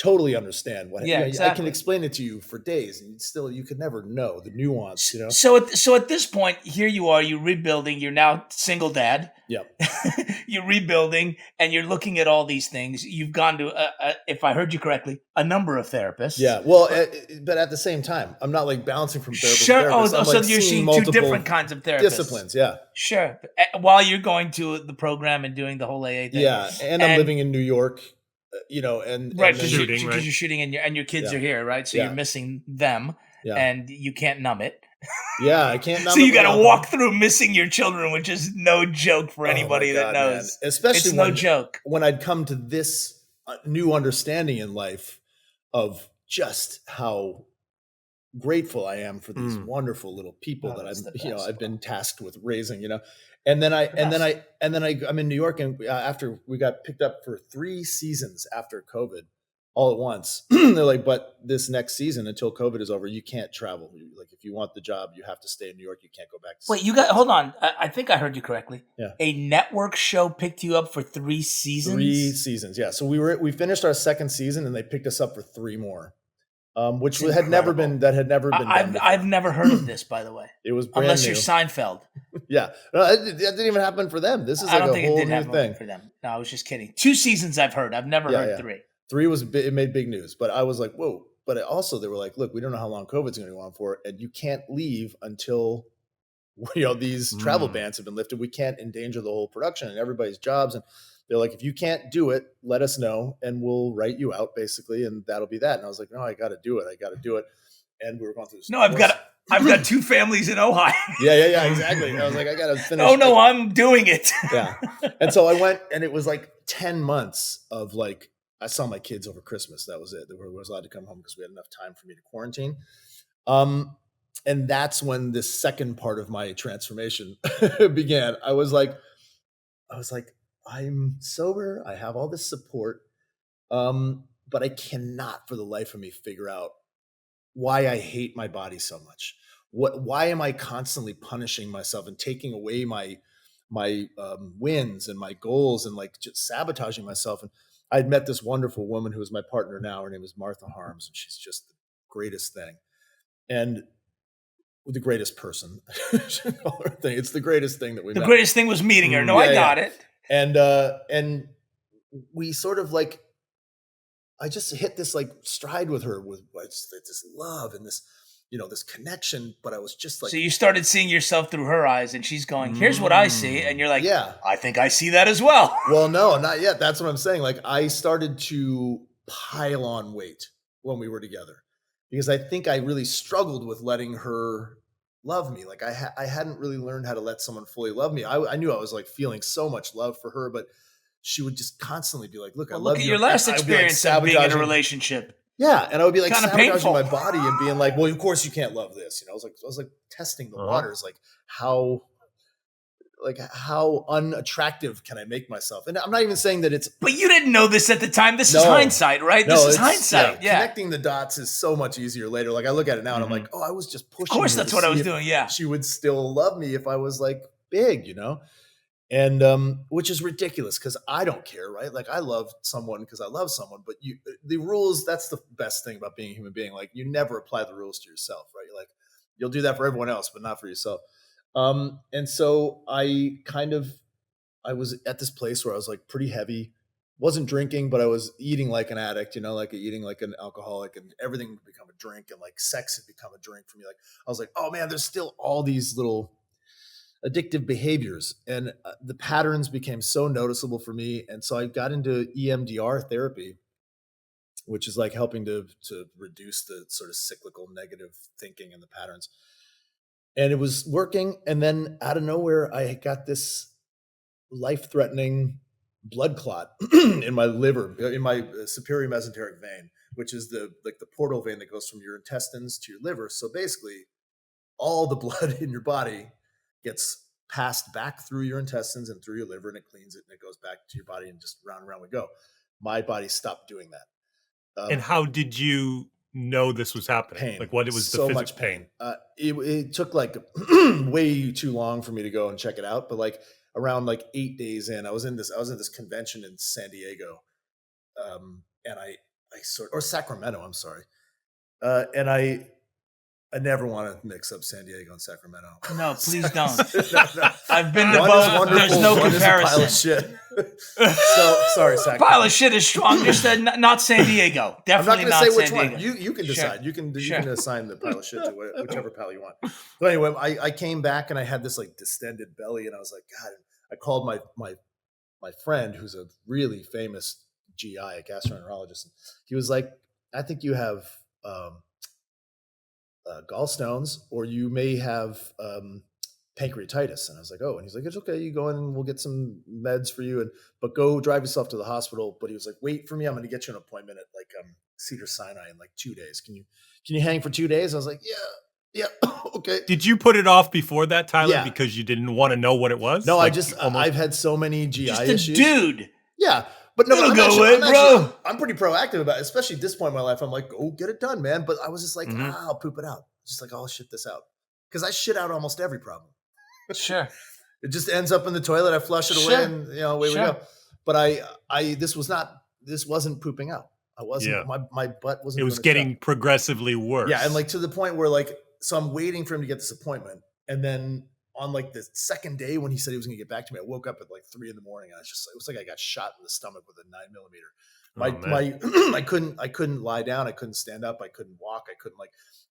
totally understand what. Yeah, I exactly. can explain it to you for days, and still you could never know the nuance. So at this point, here you are, you're rebuilding. You're now single dad. Yep. You're rebuilding, and you're looking at all these things. You've gone to, if I heard you correctly, a number of therapists. Yeah. Well, but at the same time, I'm not like bouncing from therapist Sure. to therapist. I'm so like you're seeing two different kinds of therapists. Disciplines. Yeah. Sure. While you're going to the program and doing the whole AA thing. Yeah, and I'm living in New York. And right, because you're shooting and your kids are here, right? So you're missing them, and you can't numb it. Yeah, I can't numb so it. you got to walk through missing your children, which is no joke for anybody that knows. Man. Especially it's no joke. When I'd come to this new understanding in life of just how grateful I am for these wonderful little people that I've been tasked with raising, And then I'm in New York, and after we got picked up for 3 seasons after COVID, all at once, they're like, but this next season until COVID is over, you can't travel. Like, if you want the job, you have to stay in New York. You can't go back to Wait, hold on. I think I heard you correctly. Yeah. A network show picked you up for 3 seasons? 3 seasons, yeah. So we finished our 2nd season, and they picked us up for 3 more. Which had never been done before. I've never heard of this, by the way. It was brand unless new. You're Seinfeld. Yeah, no, that didn't even happen for them. This is like a whole new thing for them. No, I was just kidding. 2 seasons I've heard. I've never heard 3. 3 it made big news, but I was like, whoa. But also they were like, look, we don't know how long COVID's going to go on for, and you can't leave until these travel bans have been lifted. We can't endanger the whole production and everybody's jobs. And they're like, if you can't do it, let us know and we'll write you out, basically, and that'll be that. And I was like, no, I got to do it. And we were going through this. No, I've got 2 families in Ohio. Yeah, exactly. And I was like, I got to finish. Oh no, I'm doing it. Yeah. And so I went, and it was like 10 months of like, I saw my kids over Christmas. That was it. I was allowed to come home because we had enough time for me to quarantine. And that's when this second part of my transformation began. I was like, I'm sober. I have all this support. But I cannot for the life of me figure out why I hate my body so much. Why am I constantly punishing myself and taking away my wins and my goals and like just sabotaging myself? And I'd met this wonderful woman who is my partner now. Her name is Martha Harms, and she's just the greatest thing. And the greatest person. It's the greatest thing that we met. The greatest thing was meeting her. No, I got it. And we sort of like, I just hit this like stride with her with this love and this, this connection. But I was just like, so you started seeing yourself through her eyes, and she's going, here's what I see. And you're like, yeah, I think I see that as well. Well, no, not yet. That's what I'm saying. Like, I started to pile on weight when we were together because I think I really struggled with letting her love me. Like I hadn't really learned how to let someone fully love me. I knew I was like feeling so much love for her, but she would just constantly be like, look, I love you. Look at your last experience of being in a relationship. Yeah. And I would be like sabotaging painful. my body and being like, well, of course you can't love this. I was like testing the waters, like how unattractive can I make myself? And I'm not even saying that it's... But you didn't know this at the time. This is hindsight, right? This is hindsight. Yeah. Connecting the dots is so much easier later. Like I look at it now and I'm like, oh, I was just pushing. Of course, that's what I was doing. Yeah. She would still love me if I was like big, And which is ridiculous because I don't care, right? Like I love someone because I love someone, but the rules, that's the best thing about being a human being. Like you never apply the rules to yourself, right? You're like, you'll do that for everyone else, but not for yourself. And so I was at this place where I was like pretty heavy, wasn't drinking, but I was eating like an addict, like eating like an alcoholic, and everything would become a drink, and like sex had become a drink for me. Like I was like, oh man, there's still all these little addictive behaviors, and the patterns became so noticeable for me. And so I got into EMDR therapy, which is like helping to reduce the sort of cyclical negative thinking and the patterns. And it was working. And then out of nowhere, I got this life-threatening blood clot in my liver, in my superior mesenteric vein, which is the portal vein that goes from your intestines to your liver. So basically, all the blood in your body gets passed back through your intestines and through your liver, and it cleans it, and it goes back to your body, and just round and round we go. My body stopped doing that. And how did you know this was happening? Pain. Like what it was so the physical much pain? It took like way too long for me to go and check it out. But like around like 8 days in, I was in this convention in San Diego. And or Sacramento, I'm sorry. And I never want to mix up San Diego and Sacramento. No, please don't. No. I've been to One both. is wonderful, There's no one comparison. is a pile of shit. So sorry, Sacramento. Pile of shit is strong. Just not San Diego. Definitely I'm not going to say San which Diego. one. You can decide. Sure. You can assign the pile of shit to whichever pile you want. But anyway, I came back and I had this like distended belly, and I was like, God. I called my friend, who's a really famous GI, a gastroenterologist. And he was like, I think you have gallstones, or you may have pancreatitis. And I was like, oh, and he's like, it's okay. You go in and we'll get some meds for you, but go drive yourself to the hospital. But he was like, wait for me. I'm going to get you an appointment at like Cedar Sinai in like 2 days. Can you hang for 2 days? I was like, yeah. Okay. Did you put it off before that, Tyler, Yeah. because you didn't want to know what it was? No, like, I've had so many GI Just issues. Dude. Yeah. But no, I'm pretty proactive about it, especially at this point in my life. I'm like, go get it done, man. But I was just like, I'll poop it out. Just like, I'll shit this out. Because I shit out almost every problem. Sure. It just ends up in the toilet. I flush it away and away we go. But this wasn't pooping out. I wasn't, my butt wasn't. It was getting progressively worse. Yeah. And like to the point where like, so I'm waiting for him to get this appointment. And then on like the second day when he said he was going to get back to me, I woke up at like 3 a.m. and it was like I got shot in the stomach with a 9mm. I couldn't lie down. I couldn't stand up. I couldn't walk. I couldn't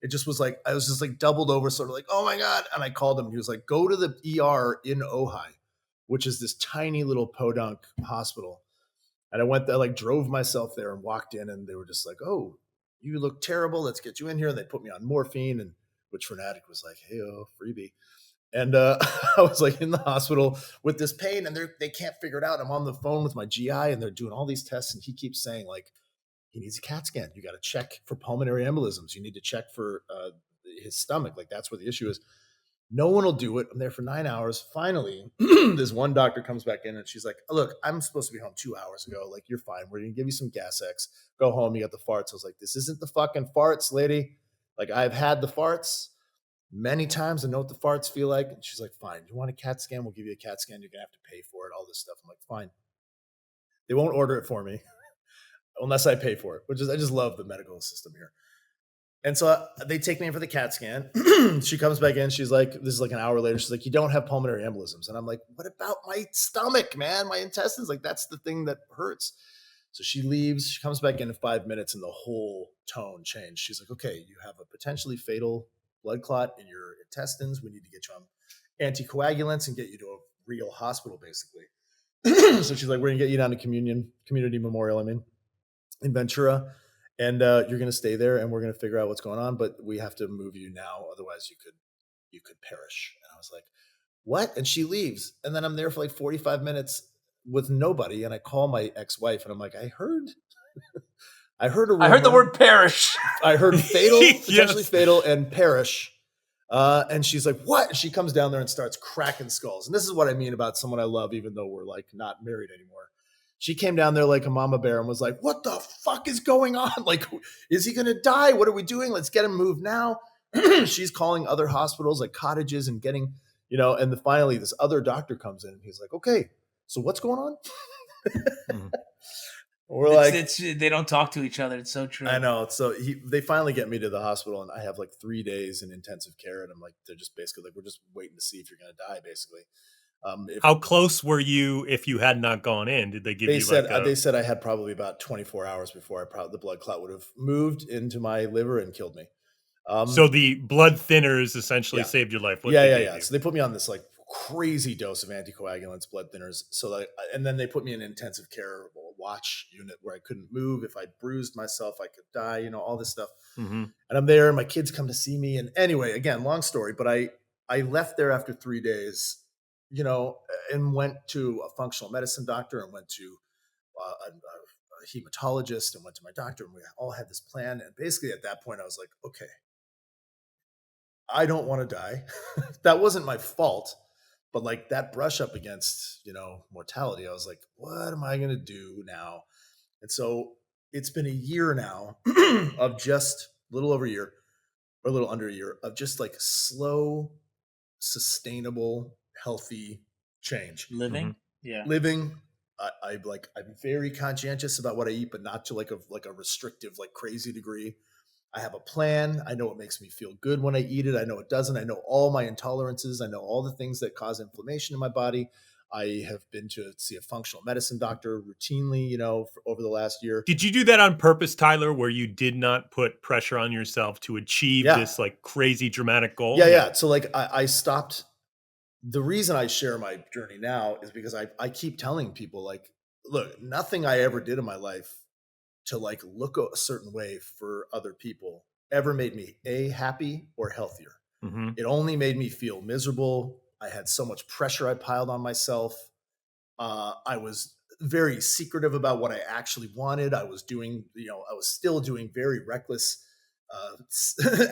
it just was like, I was just like doubled over, sort of like, oh my God. And I called him and he was like, go to the ER in Ojai, which is this tiny little podunk hospital. And I went there, like drove myself there and walked in and they were just like, oh, you look terrible. Let's get you in here. And they put me on morphine, and which Fanatic was like, hey, freebie. And I was like in the hospital with this pain and they can't figure it out. I'm on the phone with my GI and they're doing all these tests. And he keeps saying like, he needs a CAT scan. You got to check for pulmonary embolisms. You need to check for his stomach. Like that's where the issue is. No one will do it. I'm there for 9 hours. Finally, this one doctor comes back in and she's like, look, I'm supposed to be home 2 hours ago. Like, you're fine. We're going to give you some Gas X. Go home. You got the farts. I was like, this isn't the fucking farts, lady. Like, I've had the farts many times. I know what the farts feel like. And she's like, fine. You want a CAT scan? We'll give you a CAT scan. You're going to have to pay for it. All this stuff. I'm like, fine. They won't order it for me unless I pay for it, I just love the medical system here. And so they take me in for the CAT scan. She comes back in. She's like, this is like an hour later. She's like, you don't have pulmonary embolisms. And I'm like, what about my stomach, man? My intestines? Like, that's the thing that hurts. So she leaves. She comes back in 5 minutes and the whole tone changed. She's like, okay, you have a potentially fatal blood clot in your intestines. We need to get you on anticoagulants and get you to a real hospital, basically. So she's like, we're going to get you down to Community Memorial, in Ventura. And you're going to stay there and we're going to figure out what's going on, but we have to move you now. Otherwise you could perish. And I was like, what? And she leaves. And then I'm there for like 45 minutes with nobody. And I call my ex-wife and I'm like, I heard the word perish. I heard fatal, potentially fatal and perish. And she's like, what? And she comes down there and starts cracking skulls. And this is what I mean about someone I love, even though we're like not married anymore. She came down there like a mama bear and was like, what the fuck is going on? Like, is he going to die? What are we doing? Let's get him moved now. She's calling other hospitals, like cottages, and getting, and finally this other doctor comes in and he's like, okay, so what's going on? We're they don't talk to each other. It's so true. I know. So they finally get me to the hospital and I have like 3 days in intensive care. And I'm like, they're just basically like, we're just waiting to see if you're going to die, basically. How close were you if you had not gone in? Did they give you They said I had probably about 24 hours before the blood clot would have moved into my liver and killed me. So the blood thinners essentially saved your life. Yeah. So they put me on this like crazy dose of anticoagulants, blood thinners. So and then they put me in an intensive care watch unit where I couldn't move. If I bruised myself, I could die, all this stuff. Mm-hmm. And I'm there and my kids come to see me. And anyway, again, long story, but I left there after 3 days, and went to a functional medicine doctor and went to a hematologist and went to my doctor, and we all had this plan. And basically at that point I was like, okay, I don't want to die. That wasn't my fault, but like that brush up against, mortality, I was like, what am I going to do now? And so it's been a year now of just a little over a year or a little under a year of just like slow, sustainable, healthy change. Living. Mm-hmm. Yeah. Living. I'm very conscientious about what I eat, but not to like a restrictive, like crazy degree. I have a plan. I know what makes me feel good when I eat it. I know it doesn't. I know all my intolerances. I know all the things that cause inflammation in my body. I have been to see a functional medicine doctor routinely, over the last year. Did you do that on purpose, Tyler, where you did not put pressure on yourself to achieve this like crazy dramatic goal? Yeah. So like I stopped. The reason I share my journey now is because I keep telling people, like, look, nothing I ever did in my life to like look a certain way for other people ever made me happy or healthier. Mm-hmm. It only made me feel miserable. I had so much pressure I piled on myself. I was very secretive about what I actually wanted. I was still doing very reckless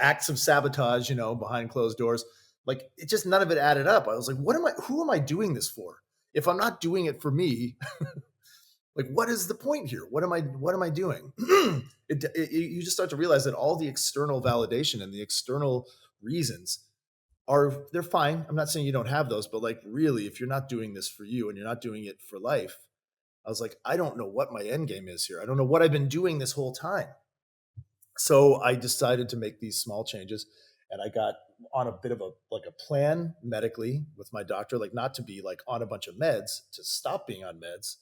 acts of sabotage, behind closed doors. Like it just, none of it added up. I was like, who am I doing this for? If I'm not doing it for me, like, what is the point here? What am I doing? You just start to realize that all the external validation and the external reasons they're fine. I'm not saying you don't have those, but like really, if you're not doing this for you and you're not doing it for life, I was like, I don't know what my end game is here. I don't know what I've been doing this whole time. So I decided to make these small changes, and I got on a bit of a plan medically with my doctor, like not to be like on a bunch of meds, to stop being on meds,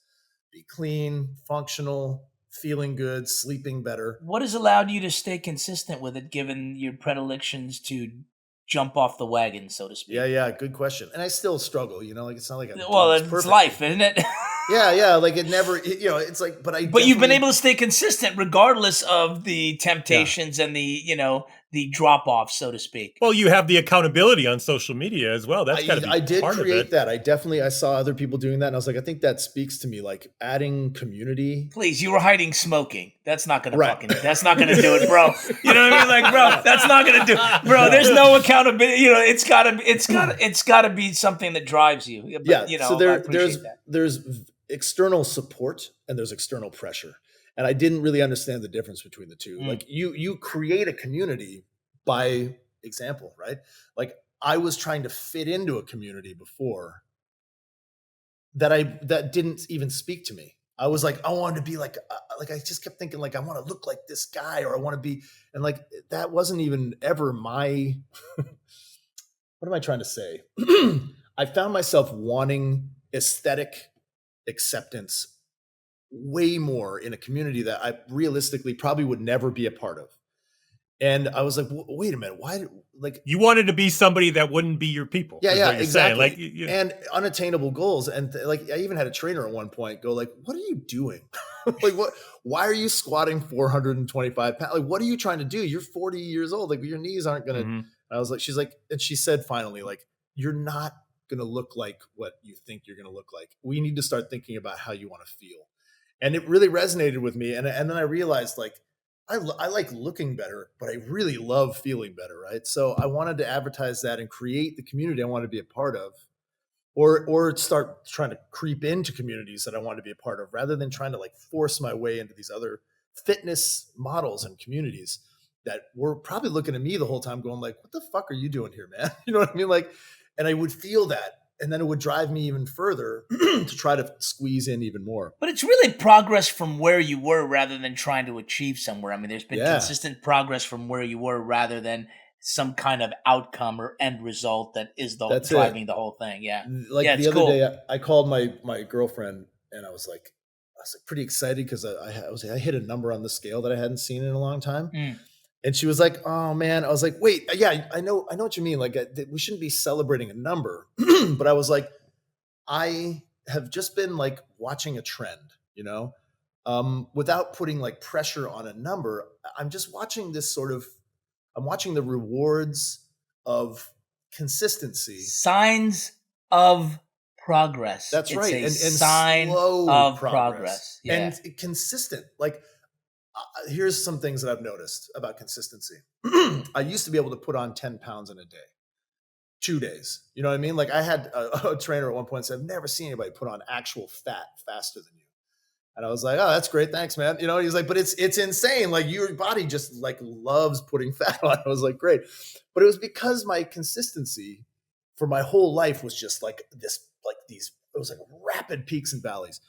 be clean, functional, feeling good, sleeping better. What has allowed you to stay consistent with it, given your predilections to jump off the wagon, so to speak? Yeah, good question. And I still struggle, like it's not like it's life, isn't it? Yeah, like it never, it's like, but you've been able to stay consistent regardless of the temptations and the drop off, so to speak. Well, you have the accountability on social media as well. That's got to be I did part create of it. that. I saw other people doing that, and I was like, I think that speaks to me, like adding community. Please, you were hiding smoking. That's not gonna that's not gonna do it, bro. You know what I mean? Like, bro, that's not gonna do it. Bro, there's no accountability. It's gotta be something that drives you. But, so there's external support and there's external pressure. And I didn't really understand the difference between the two. Like you create a community by example, right? Like I was trying to fit into a community before that didn't even speak to me. I was like, I wanted to be like I just kept thinking like, I want to look like this guy, or I want to be, and like, that wasn't even ever my, what am I trying to say? I found myself wanting aesthetic acceptance way more in a community that I realistically probably would never be a part of. And I was like, wait a minute, why? Like, you wanted to be somebody that wouldn't be your people. Yeah, exactly. Like, and unattainable goals. And like, I even had a trainer at one point go like, what are you doing? Like, why are you squatting 425 pounds? Like, what are you trying to do? You're 40 years old. Like, your knees aren't going to, mm-hmm. I was like, she's like, and she said, finally, like, you're not going to look like what you think you're going to look like. We need to start thinking about how you want to feel. And it really resonated with me. And then I realized, like, I like looking better, but I really love feeling better, right? So I wanted to advertise that and create the community I wanted to be a part of, or start trying to creep into communities that I wanted to be a part of, rather than trying to like force my way into these other fitness models and communities that were probably looking at me the whole time going like, what the fuck are you doing here, man? You know what I mean? Like, and I would feel that. And then it would drive me even further to try to squeeze in even more. But it's really progress from where you were rather than trying to achieve somewhere. I mean, there's been consistent progress from where you were rather than some kind of outcome or end result that is driving the whole thing. Yeah. Like the other day, I called my girlfriend and I was like pretty excited because I hit a number on the scale that I hadn't seen in a long time. And she was like, oh man, I was like, wait, yeah, I know what you mean. Like we shouldn't be celebrating a number, but I was like, I have just been like watching a trend, without putting like pressure on a number. I'm just watching I'm watching the rewards of consistency. Signs of progress. That's right. And sign slow of progress. Yeah. And consistent. Like, here's some things that I've noticed about consistency. I used to be able to put on 10 pounds in a day, 2 days. You know what I mean? Like I had a trainer at one point said, I've never seen anybody put on actual fat faster than you. And I was like, oh, that's great. Thanks, man. He's like, but it's insane. Like your body just like loves putting fat on. I was like, great. But it was because my consistency for my whole life was just like this, like these, it was like rapid peaks and valleys.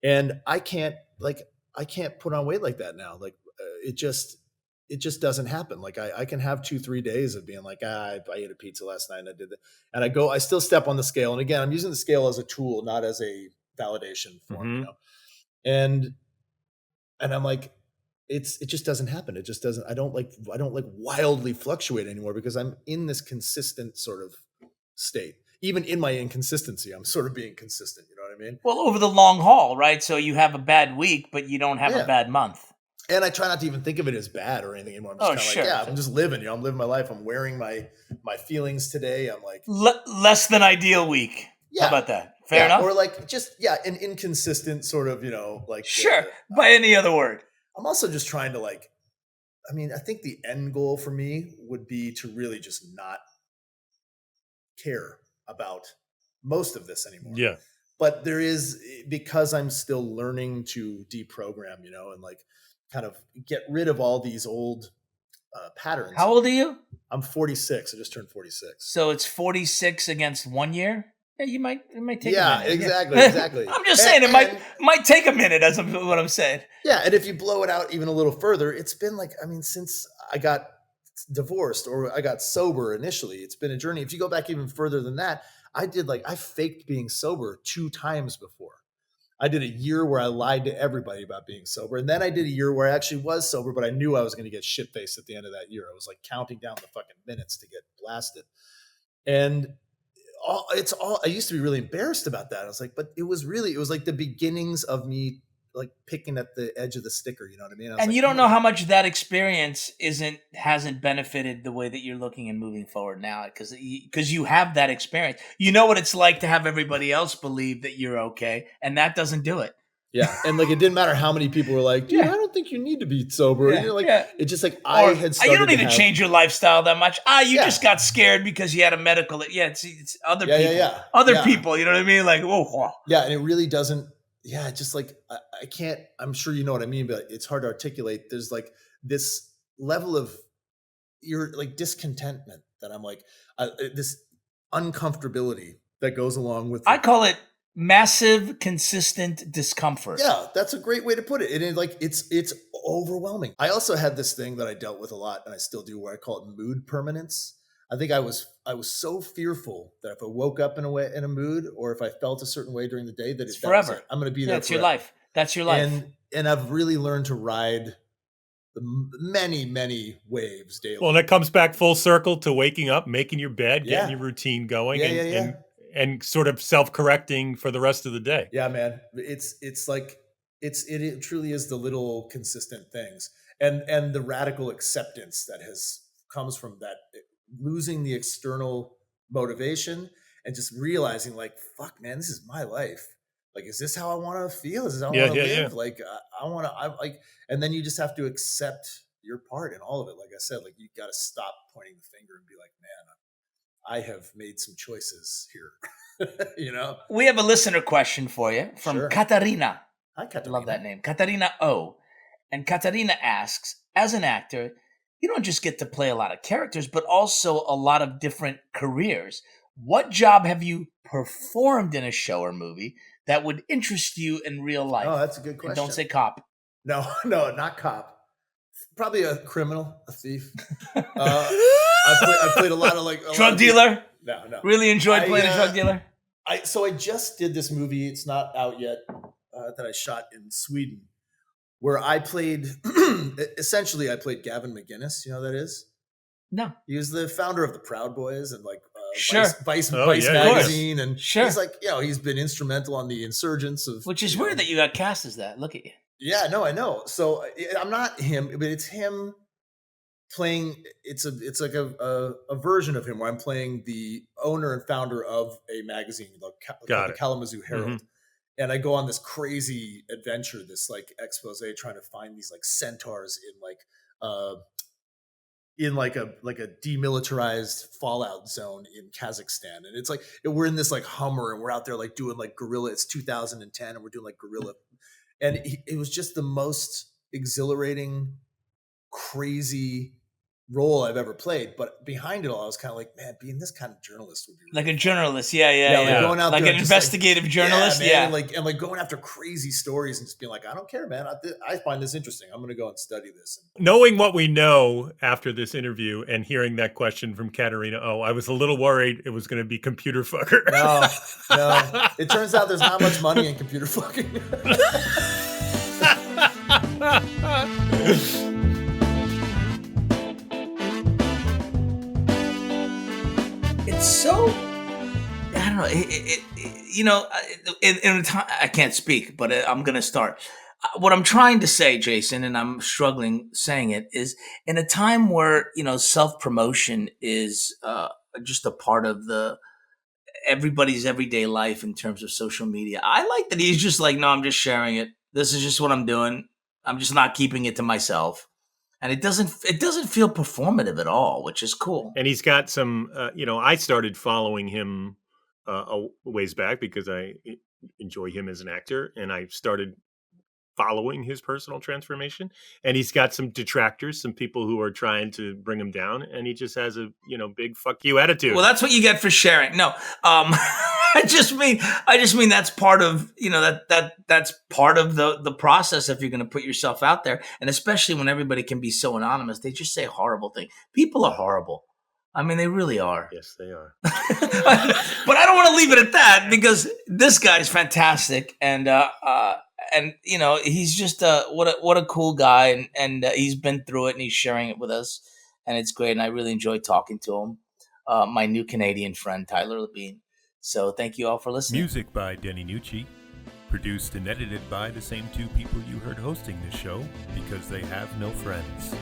And I can't put on weight like that now. Like it just doesn't happen. Like I can have 2-3 days of being like, I ate a pizza last night and I did that. And I still step on the scale. And again, I'm using the scale as a tool, not as a validation form, you know? And I'm like, it just doesn't happen. It just doesn't, I don't like wildly fluctuate anymore because I'm in this consistent sort of state. Even in my inconsistency, I'm sort of being consistent. You know what I mean? Well, over the long haul, right? So you have a bad week, but you don't have a bad month. And I try not to even think of it as bad or anything anymore. I'm just kind of like, I'm just living. You know, I'm living my life. I'm wearing my feelings today. I'm like less than ideal week. Yeah. How about that? Fair enough. Or like just an inconsistent sort of, you know, like by any other word. I'm also just trying to like, I mean, I think the end goal for me would be to really just not care about most of this anymore. Yeah. But there is, because I'm still learning to deprogram, you know, and like kind of get rid of all these old patterns. How old are you? I'm 46. I just turned 46. So it's 46 against 1 year? Yeah, it might take a minute. Exactly. I'm just saying it might take a minute. That's what I'm saying. Yeah, and if you blow it out even a little further, it's been like, I mean, since I got divorced or I got sober initially, it's been a journey. If you go back even further than that, I faked being sober 2 times before. I did a year where I lied to everybody about being sober. And then I did a year where I actually was sober, but I knew I was going to get shit-faced at the end of that year. I was like counting down the fucking minutes to get blasted. And I used to be really embarrassed about that. I was like, but it was like the beginnings of me like picking at the edge of the sticker, you know what I mean? And you don't know how much that experience hasn't benefited the way that you're looking and moving forward now, because you have that experience. You know what it's like to have everybody else believe that you're okay, and that doesn't do it. Yeah, and like it didn't matter how many people were like, dude, I don't think you need to be sober. Yeah. You know, like it's just like you don't need to change your lifestyle that much. You just got scared because you had a medical. It's other people. Other people. You know what I mean? Like, whoa. Yeah, and it really doesn't. Yeah, just like I can't. I'm sure you know what I mean, but it's hard to articulate. There's like this level of discontentment that I'm like this uncomfortability that goes along with. I call it massive, consistent discomfort. Yeah, that's a great way to put it. It's overwhelming. I also had this thing that I dealt with a lot, and I still do, where I call it mood permanence. I think I was so fearful that if I woke up in a mood, or if I felt a certain way during the day, that it's forever. I'm going to be there. That's your life. That's your life. And I've really learned to ride the many, many waves daily. Well, and it comes back full circle to waking up, making your bed, getting your routine going, and sort of self-correcting for the rest of the day. Yeah, man. It's like it truly is the little consistent things, and the radical acceptance that comes from that, losing the external motivation and just realizing like, fuck, man, this is my life. Like, is this how I want to feel? Is this how I want to live? Yeah. Like, and then you just have to accept your part in all of it. Like I said, like you got to stop pointing the finger and be like, man, I have made some choices here. You know, we have a listener question for you from Katarina. Hi, Katarina. Love that name, Katarina O. And Katarina asks, as an actor, you don't just get to play a lot of characters, but also a lot of different careers. What job have you performed in a show or movie that would interest you in real life? Oh, that's a good question. And don't say cop. No, not cop. Probably a criminal, a thief. I played a lot of like drug dealer. No. Really enjoyed playing a drug dealer. So I just did this movie. It's not out yet. That I shot in Sweden, where I played. Essentially, I played Gavin McGinnis. You know who that is? No. He was the founder of the Proud Boys and like Vice yeah, magazine, and he's like, he's been instrumental on the insurgence of. Which is weird that you got cast as that. Look at you. Yeah, no, I know. So I'm not him, but it's him playing. It's like a version of him where I'm playing the owner and founder of a magazine called the Kalamazoo Herald. Mm-hmm. And I go on this crazy adventure, this like expose, trying to find these like centaurs in like a demilitarized fallout zone in Kazakhstan. And it's like, we're in this like Hummer and we're out there like doing like guerrilla. It's 2010 and we're doing like guerrilla. And it was just the most exhilarating, crazy role I've ever played. But behind it all, I was kind of like, man, being this kind of journalist would be like really a fun. journalist. Yeah. Like going out like there an and just, investigative journalist. man, Yeah. and like going after crazy stories and just being like, I don't care, man. I find this interesting. I'm going to go and study this. Knowing what we know after this interview and hearing that question from Katerina, I was a little worried it was going to be computer fucker. No. It turns out there's not much money in computer fucking. It's so, I don't know. In a time, I can't speak, but I'm going to start. What I'm trying to say, Jason, and I'm struggling saying it, is in a time where, self-promotion is just a part of everybody's everyday life in terms of social media. I like that he's just like, no, I'm just sharing it. This is just what I'm doing. I'm just not keeping it to myself. And it doesn't feel performative at all, which is cool. And he's got some, I started following him a ways back because I enjoy him as an actor, and I started following his personal transformation. And he's got some detractors, some people who are trying to bring him down, and he just has a big fuck you attitude. Well, that's what you get for sharing. No, I just mean that's part of that's part of the process if you're going to put yourself out there, and especially when everybody can be so anonymous, they just say horrible things. People are horrible. I mean, they really are. Yes, they are. But I don't want to leave it at that, because this guy is fantastic, and he's just what a cool guy, and he's been through it, and he's sharing it with us, and it's great, and I really enjoyed talking to him. My new Canadian friend, Tyler Labine. So thank you all for listening. Music by Denny Nucci. Produced and edited by the same two people you heard hosting this show, because they have no friends.